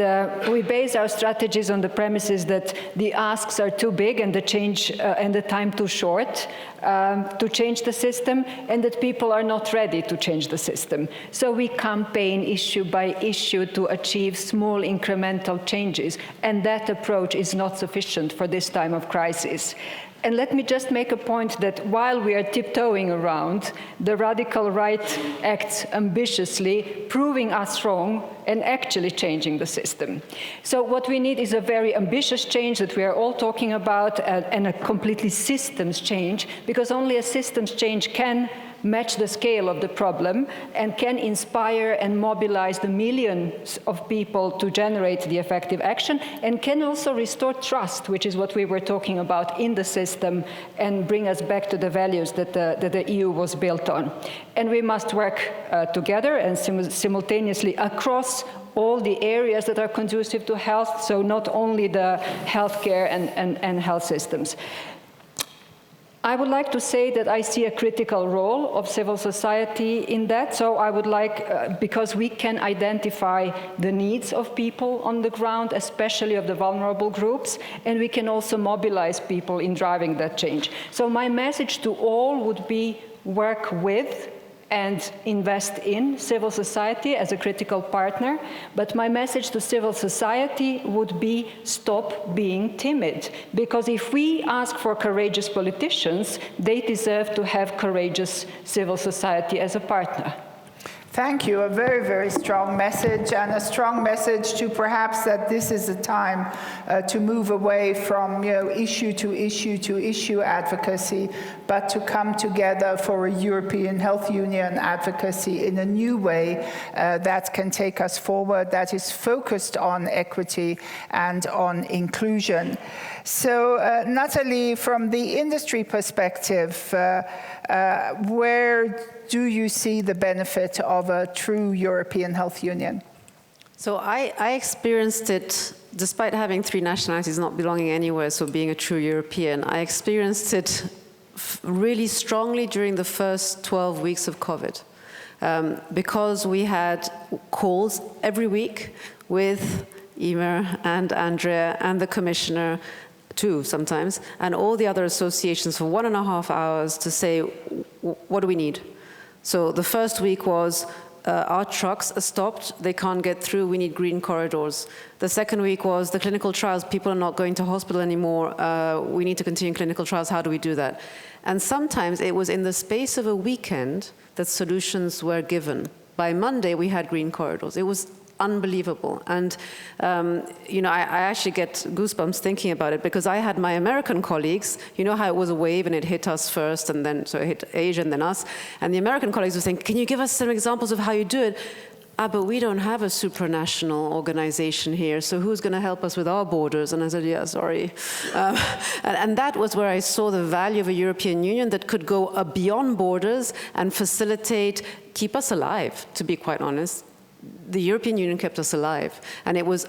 we base our strategies on the premises that the asks are too big and the change and the time too short to change the system, and that people are not ready to change the system. So we campaign issue by issue to achieve small incremental changes, and that approach is not sufficient for this time of crisis. And let me just make a point that while we are tiptoeing around, the radical right acts ambitiously, proving us wrong and actually changing the system. So what we need is a very ambitious change that we are all talking about, and a completely systems change, because only a systems change can match the scale of the problem and can inspire and mobilize the millions of people to generate the effective action, and can also restore trust, which is what we were talking about in the system, and bring us back to the values that the EU was built on. And we must work together and simultaneously across all the areas that are conducive to health, so not only the healthcare and health systems. I would like to say that I see a critical role of civil society in that. So I would like, because we can identify the needs of people on the ground, especially of the vulnerable groups, and we can also mobilize people in driving that change. So my message to all would be work with and invest in civil society as a critical partner. But my message to civil society would be stop being timid. Because if we ask for courageous politicians, they deserve to have courageous civil society as a partner. Thank you. A very, very strong message, and a strong message to perhaps that this is a time to move away from issue to issue advocacy, but to come together for a European Health Union advocacy in a new way that can take us forward, that is focused on equity and on inclusion. So, Natalie, from the industry perspective, where do you see the benefit of a true European health union? So I experienced it, despite having 3 nationalities, not belonging anywhere, so being a true European, I experienced it really strongly during the first 12 weeks of COVID. Because we had calls every week with Emer and Andrea and the commissioner, too sometimes, and all the other associations for 1.5 hours to say, what do we need? So the first week was, our trucks are stopped, they can't get through, we need green corridors. The second week was the clinical trials, people are not going to hospital anymore, we need to continue clinical trials, how do we do that? And sometimes it was in the space of a weekend that solutions were given. By Monday, we had green corridors. It was unbelievable. And, I actually get goosebumps thinking about it, because I had my American colleagues, you know how it was a wave and it hit us first, and then, so it hit Asia and then us. And the American colleagues were saying, can you give us some examples of how you do it? But we don't have a supranational organization here, so who's going to help us with our borders? And I said, yeah, sorry. And that was where I saw the value of a European Union that could go beyond borders and facilitate, keep us alive, to be quite honest. The European Union kept us alive, and it was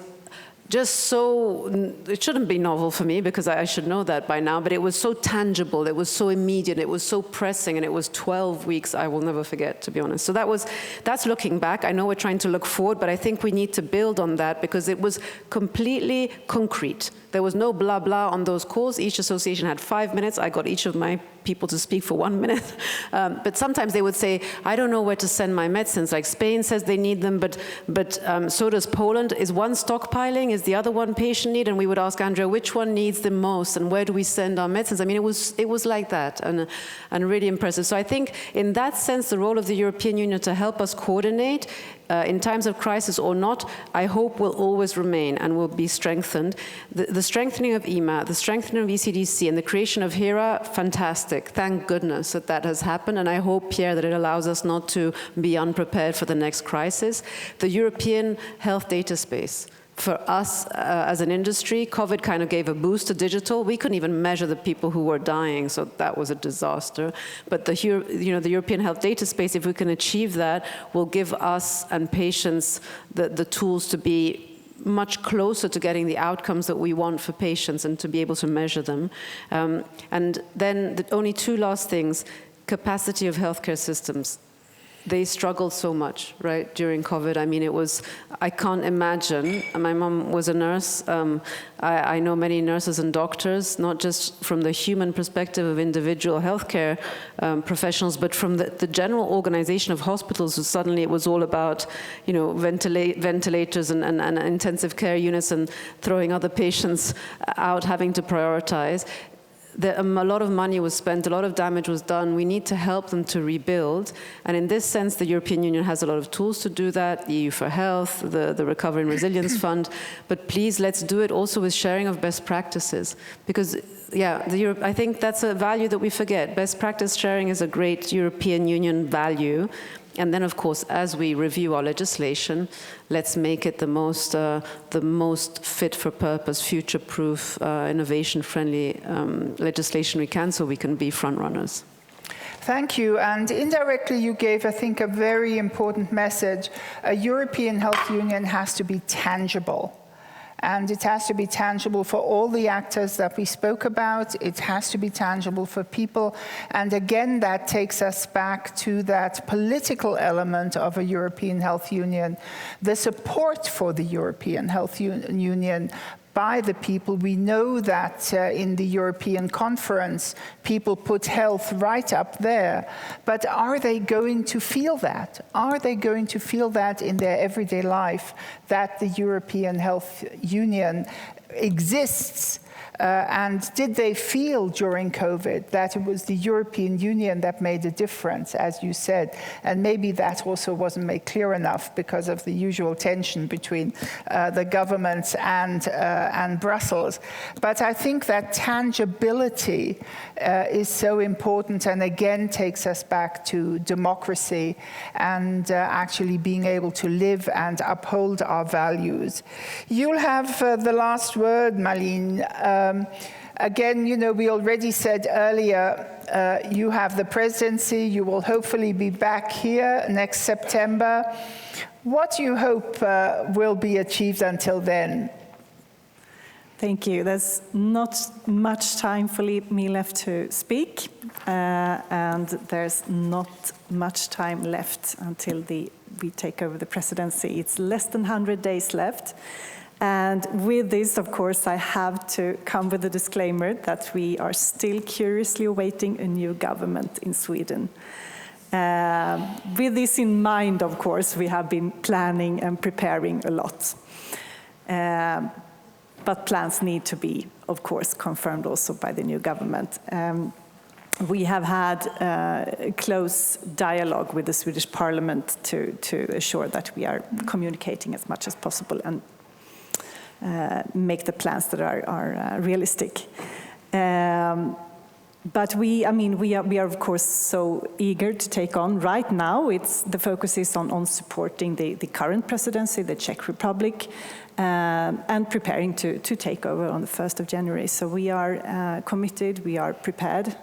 just so, it shouldn't be novel for me because I should know that by now, but it was so tangible, it was so immediate, it was so pressing, and it was 12 weeks I will never forget, to be honest. So that's looking back. I know we're trying to look forward, but I think we need to build on that because it was completely concrete. There was no blah blah on those calls. Each association had 5 minutes. I got each of my people to speak for 1 minute. But sometimes they would say, I don't know where to send my medicines. Like Spain says they need them, but so does Poland. Is one stockpiling? Is the other one patient need? And we would ask Andrea, which one needs the most? And where do we send our medicines? I mean, it was like that, and really impressive. So I think in that sense, the role of the European Union to help us coordinate in times of crisis or not, I hope will always remain and will be strengthened. The strengthening of EMA, the strengthening of ECDC, and the creation of HERA, fantastic. Thank goodness that has happened, and I hope, Pierre, that it allows us not to be unprepared for the next crisis. The European health data space. For us as an industry, COVID kind of gave a boost to digital. We couldn't even measure the people who were dying, so that was a disaster. But the European health data space, if we can achieve that, will give us and patients the tools to be much closer to getting the outcomes that we want for patients and to be able to measure them. And then only 2 last things, capacity of healthcare systems. They struggled so much, right, during COVID. I mean, I can't imagine. My mom was a nurse. I know many nurses and doctors, not just from the human perspective of individual healthcare professionals, but from the general organization of hospitals. So suddenly it was all about, ventilators and intensive care units and throwing other patients out, having to prioritize. a lot of money was spent, a lot of damage was done. We need to help them to rebuild. And in this sense, the European Union has a lot of tools to do that, the EU for Health, the Recovery and Resilience Fund. But please, let's do it also with sharing of best practices. Because, yeah, I think that's a value that we forget. Best practice sharing is a great European Union value. And then, of course, as we review our legislation, let's make it the most fit-for-purpose, future-proof, innovation-friendly legislation we can, so we can be front-runners. Thank you. And indirectly, you gave, I think, a very important message. A European Health Union has to be tangible. And it has to be tangible for all the actors that we spoke about. It has to be tangible for people. And again, that takes us back to that political element of a European Health Union. The support for the European Health Union by the people. We know that in the European Conference, people put health right up there. But are they going to feel that? Are they going to feel that in their everyday life, that the European Health Union exists? And did they feel during COVID that it was the European Union that made a difference, as you said? And maybe that also wasn't made clear enough because of the usual tension between the governments and Brussels. But I think that tangibility is so important, and again takes us back to democracy and actually being able to live and uphold our values. You'll have the last word, Malin. Again, you know, we already said earlier, you have the presidency. You will hopefully be back here next September. What do you hope will be achieved until then? Thank you. There's not much time for me left to speak, and there's not much time left until we take over the presidency. It's less than 100 days left. And with this, of course, I have to come with a disclaimer that we are still curiously awaiting a new government in Sweden. With this in mind, of course, we have been planning and preparing a lot. But plans need to be, of course, confirmed also by the new government. We have had a close dialogue with the Swedish Parliament to assure that we are communicating as much as possible and make the plans that are realistic. But we are of course so eager to take on. Right now, the focus is on supporting the current presidency, the Czech Republic, and preparing to take over on the 1st of January. So we are committed, we are prepared,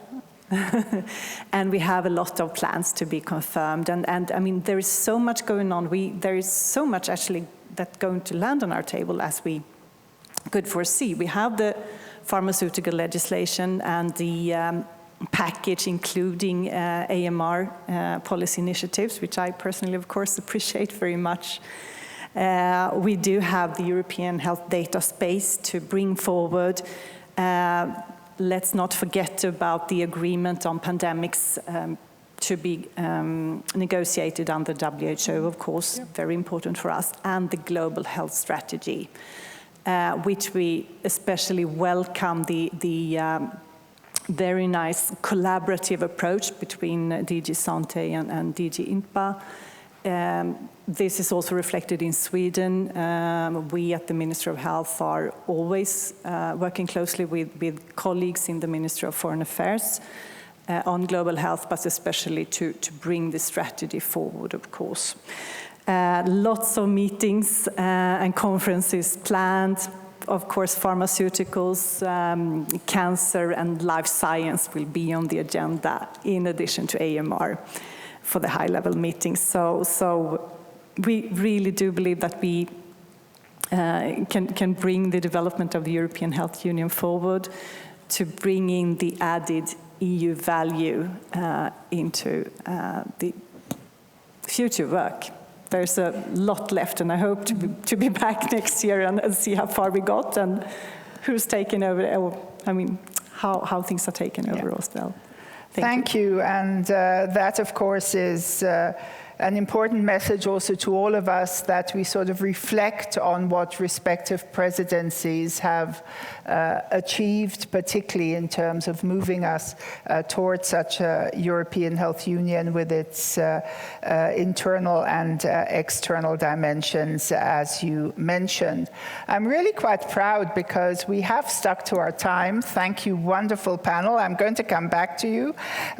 and we have a lot of plans to be confirmed. And I mean, there is so much going on. There is so much actually that's going to land on our table as we could foresee. We have the pharmaceutical legislation and the package including AMR policy initiatives, which I personally, of course, appreciate very much. We do have the European health data space to bring forward. Let's not forget about the agreement on pandemics to be negotiated under WHO, of course, very important for us, and the global health strategy, which we especially welcome the very nice collaborative approach between DG Sante and DG INPA. This is also reflected in Sweden. We at the Ministry of Health are always working closely with colleagues in the Ministry of Foreign Affairs on global health, but especially to bring the strategy forward, of course. Lots of meetings and conferences planned. Of course, pharmaceuticals, cancer and life science will be on the agenda in addition to AMR for the high-level meetings. So we really do believe that we can bring the development of the European Health Union forward to bring in the added EU value into the future work. There's a lot left, and I hope to be back next year and see how far we got and who's taken over, I mean, how things are taken over as well. Thank you. And that, of course, is an important message also to all of us that we sort of reflect on what respective presidencies have achieved, particularly in terms of moving us towards such a European Health Union with its internal and external dimensions, as you mentioned. I'm really quite proud because we have stuck to our time. Thank you, wonderful panel. I'm going to come back to you.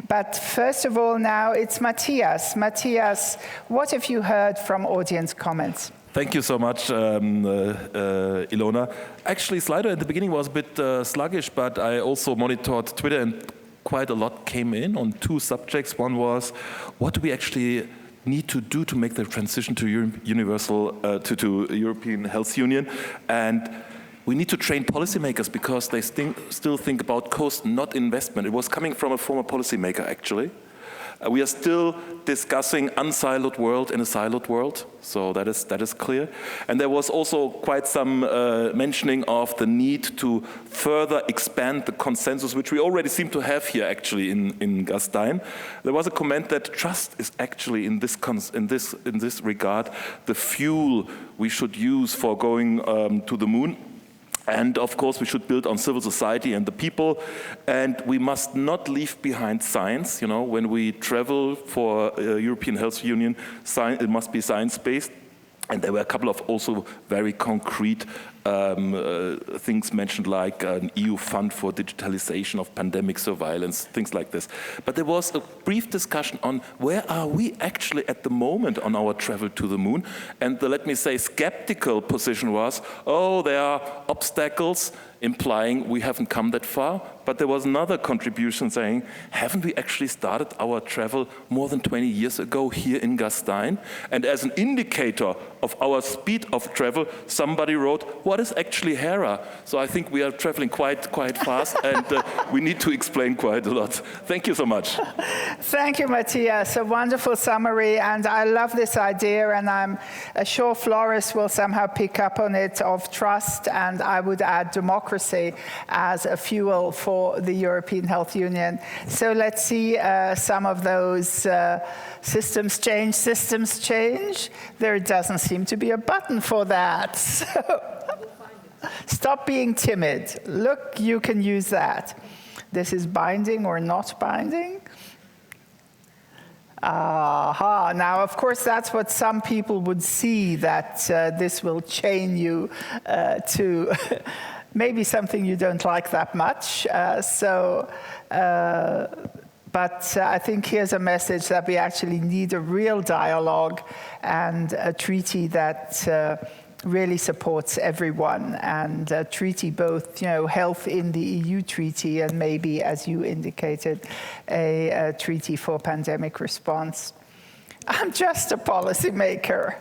But first of all, now it's Matthias. Matthias, what have you heard from audience comments? Thank you so much, Ilona. Actually, Slido at the beginning was a bit sluggish, but I also monitored Twitter and quite a lot came in on two subjects. One was, what do we actually need to do to make the transition to European Health Union? And we need to train policymakers because they still think about cost, not investment. It was coming from a former policymaker, actually. We are still discussing unsiloed world and a siloed world, so that is clear. And there was also quite some mentioning of the need to further expand the consensus, which we already seem to have here actually in Gastein. There was a comment that trust is actually in this regard the fuel we should use for going to the moon. And of course, we should build on civil society and the people. And we must not leave behind science. You know, when we travel for European Health Union, it must be science-based. And there were a couple of also very concrete things mentioned, like an EU fund for digitalization of pandemic surveillance, things like this. But there was a brief discussion on where are we actually at the moment on our travel to the moon. And the, let me say, skeptical position was, oh, there are obstacles, implying we haven't come that far. But there was another contribution saying, haven't we actually started our travel more than 20 years ago here in Gastein? And as an indicator of our speed of travel, somebody wrote, what is actually HERA? So I think we are traveling quite fast, and we need to explain quite a lot. Thank you so much. Thank you, Matthias. A wonderful summary, and I love this idea, and I'm sure Flores will somehow pick up on it, of trust, and I would add democracy as a fuel for the European Health Union. So let's see some of those systems change. There doesn't seem to be a button for that. So stop being timid. Look, you can use that. This is binding or not binding. Aha, now of course that's what some people would see, that this will chain you to maybe something you don't like that much. But I think here's a message that we actually need a real dialogue and a treaty that really supports everyone, and a treaty both, health in the EU treaty and maybe, as you indicated, a treaty for pandemic response. I'm just a policymaker.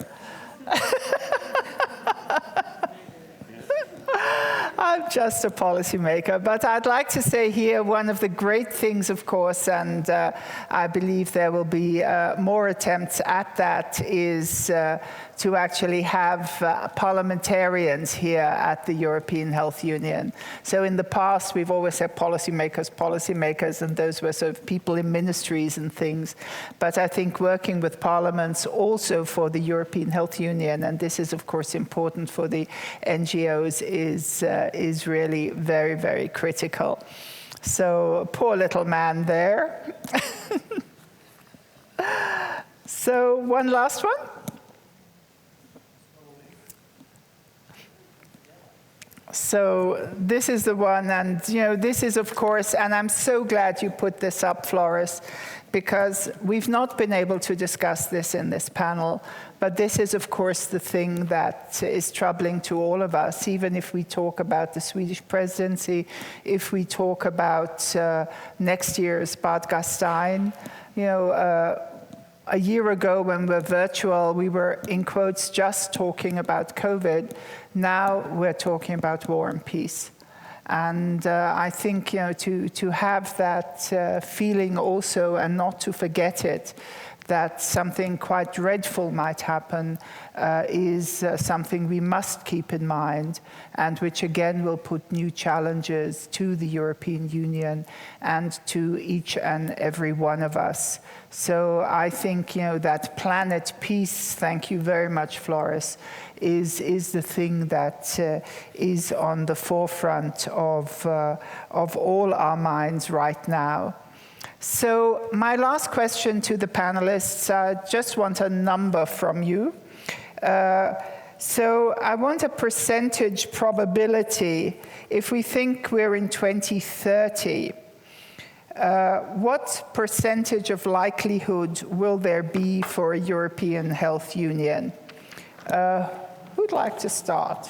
I'm just a policymaker, but I'd like to say here one of the great things, of course, and I believe there will be more attempts at that, is to actually have parliamentarians here at the European Health Union. So in the past, we've always said policymakers, and those were sort of people in ministries and things. But I think working with parliaments also for the European Health Union, and this is of course important for the NGOs, is really very, very critical. So poor little man there. So one last one. So this is the one, and this is of course, and I'm so glad you put this up, Flores, because we've not been able to discuss this in this panel, but this is of course the thing that is troubling to all of us, even if we talk about the Swedish presidency, if we talk about next year's Bad Gastein. A year ago when we were virtual, we were, in quotes, just talking about COVID. Now we're talking about war and peace. And I think, to have that feeling also, and not to forget it, that something quite dreadful might happen is something we must keep in mind, and which again will put new challenges to the European Union and to each and every one of us. So I think, that planet peace, thank you very much, Floris, is the thing that is on the forefront of all our minds right now. So my last question to the panelists, I just want a number from you. So I want a percentage probability. If we think we're in 2030, what percentage of likelihood will there be for a European health union? Who'd like to start?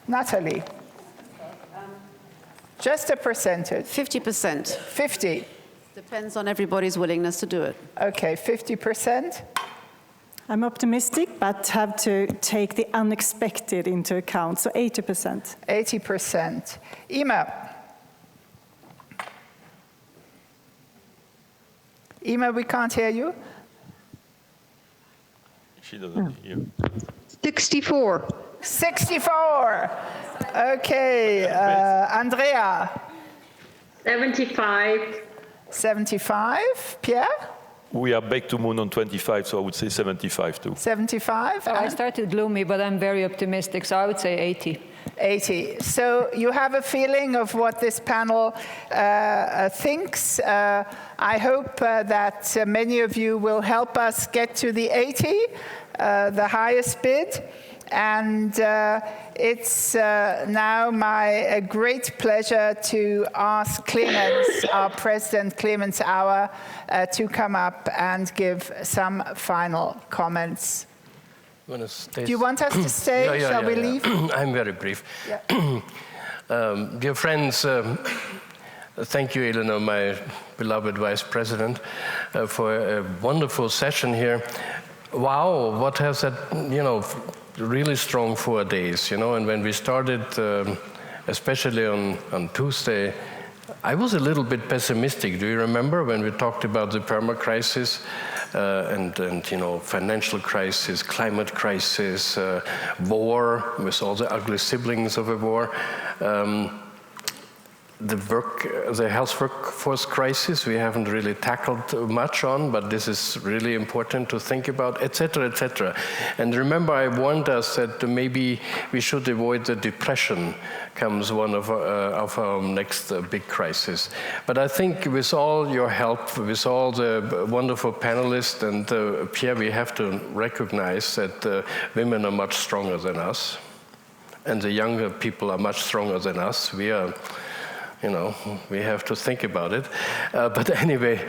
Natalie. Just a percentage. 50%. 50. Depends on everybody's willingness to do it. Okay, 50%. I'm optimistic, but have to take the unexpected into account, so 80%. 80%. Ima. Ima, we can't hear you. She doesn't hear. 64. 64. Okay, Andrea. 75. 75. Pierre? We are back to moon on 25, so I would say 75 too. 75? I started gloomy, but I'm very optimistic, so I would say 80. 80. So you have a feeling of what this panel thinks. I hope that many of you will help us get to the 80, the highest bid. And it's now my great pleasure to ask Clemens, our president, Clemens Auer, to come up and give some final comments. Do you want us to stay? Shall we leave? I'm very brief. Yeah. Dear friends, thank you, Elena, my beloved vice president, for a wonderful session here. Wow, what has that, really strong 4 days, and when we started, especially on Tuesday, I was a little bit pessimistic. Do you remember when we talked about the perma crisis and financial crisis, climate crisis, war with all the ugly siblings of a war, the health workforce crisis we haven't really tackled much on, but this is really important to think about, etc., etc. And remember, I warned us that maybe we should avoid the depression comes one of our next big crisis. But I think with all your help, with all the wonderful panelists, and Pierre, we have to recognize that women are much stronger than us, and the younger people are much stronger than us. We are, we have to think about it. But anyway,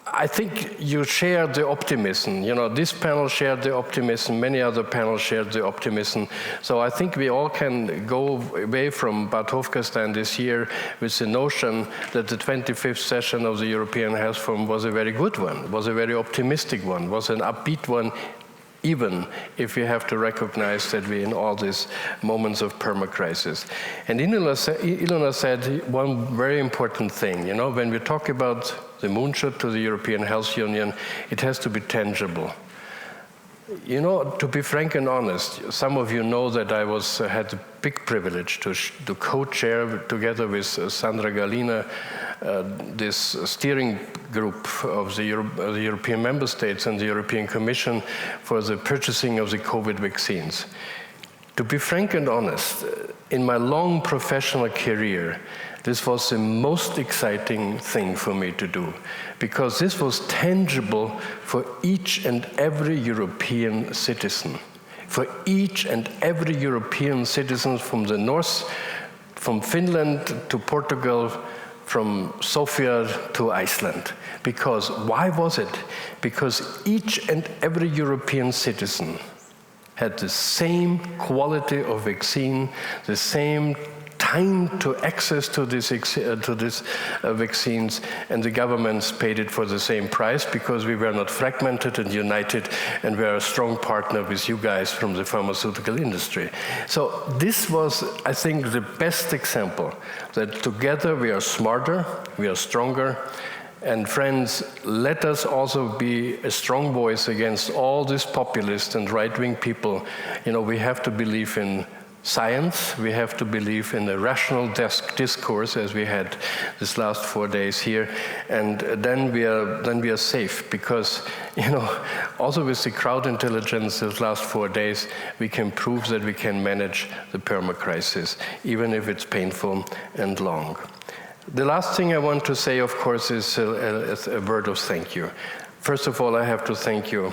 I think you share the optimism. This panel shared the optimism, many other panels shared the optimism. So I think we all can go away from Bad Hofgastein this year with the notion that the 25th session of the European Health Forum was a very good one, was a very optimistic one, was an upbeat one, even if we have to recognize that we're in all these moments of perma-crisis. And Ilona said one very important thing. When we talk about the moonshot to the European Health Union, it has to be tangible. To be frank and honest, some of you know that I had the big privilege to co-chair together with Sandra Galina this steering group of the European member states and the European Commission for the purchasing of the COVID vaccines. To be frank and honest, in my long professional career, this was the most exciting thing for me to do, because this was tangible for each and every European citizen. For each and every European citizen from the north, from Finland to Portugal, from Sofia to Iceland. Because why was it? Because each and every European citizen had the same quality of vaccine, the same time to access to these vaccines, and the governments paid it for the same price because we were not fragmented and united, and we are a strong partner with you guys from the pharmaceutical industry. So this was, I think, the best example that together we are smarter, we are stronger, And friends, let us also be a strong voice against all these populist and right-wing people. You know, we have to believe in science, we have to believe in a rational discourse as we had this last 4 days here, and then we are safe, because, you know, also with the crowd intelligence these last 4 days, we can prove that we can manage the perma-crisis, even if it's painful and long. The last thing I want to say, of course, is a word of thank you. First of all, I have to thank you,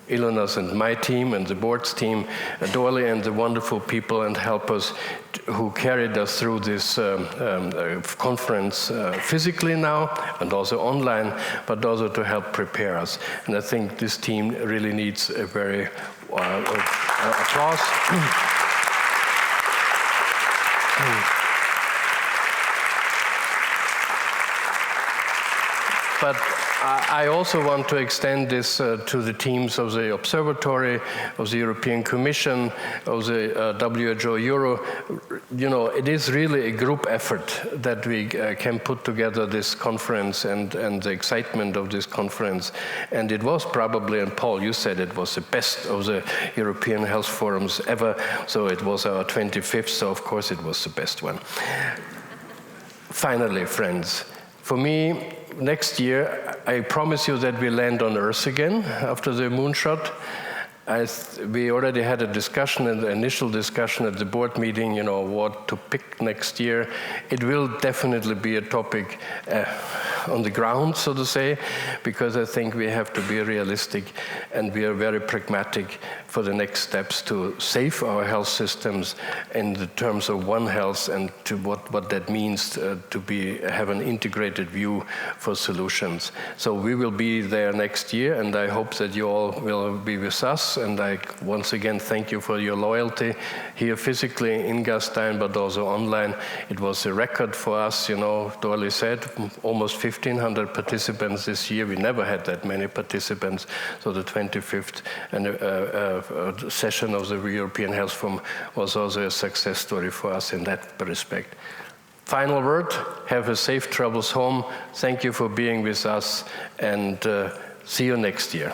Ilona's and my team and the board's team, Dorley and the wonderful people and helpers who carried us through this conference physically now and also online, but also to help prepare us. And I think this team really needs a very applause. But I also want to extend this to the teams of the Observatory, of the European Commission, of the WHO Euro. You know, it is really a group effort that we can put together this conference and the excitement of this conference. And it was probably, and Paul, you said it was the best of the European Health Forums ever. So it was our 25th, so of course it was the best one. Finally, friends, for me, next year, I promise you that we land on Earth again after the moonshot. We already had a discussion, an initial discussion at the board meeting, you know, what to pick next year. It will definitely be a topic on the ground, so to say, because I think we have to be realistic and we are very pragmatic for the next steps to save our health systems in the terms of One Health and to what that means to have an integrated view for solutions. So we will be there next year, and I hope that you all will be with us. And I once again thank you for your loyalty here physically in Gastein, but also online. It was a record for us, you know, Dorley said, almost 1,500 participants this year. We never had that many participants. So the 25th session of the European Health Forum was also a success story for us in that respect. Final word, have a safe travels home. Thank you for being with us, and see you next year.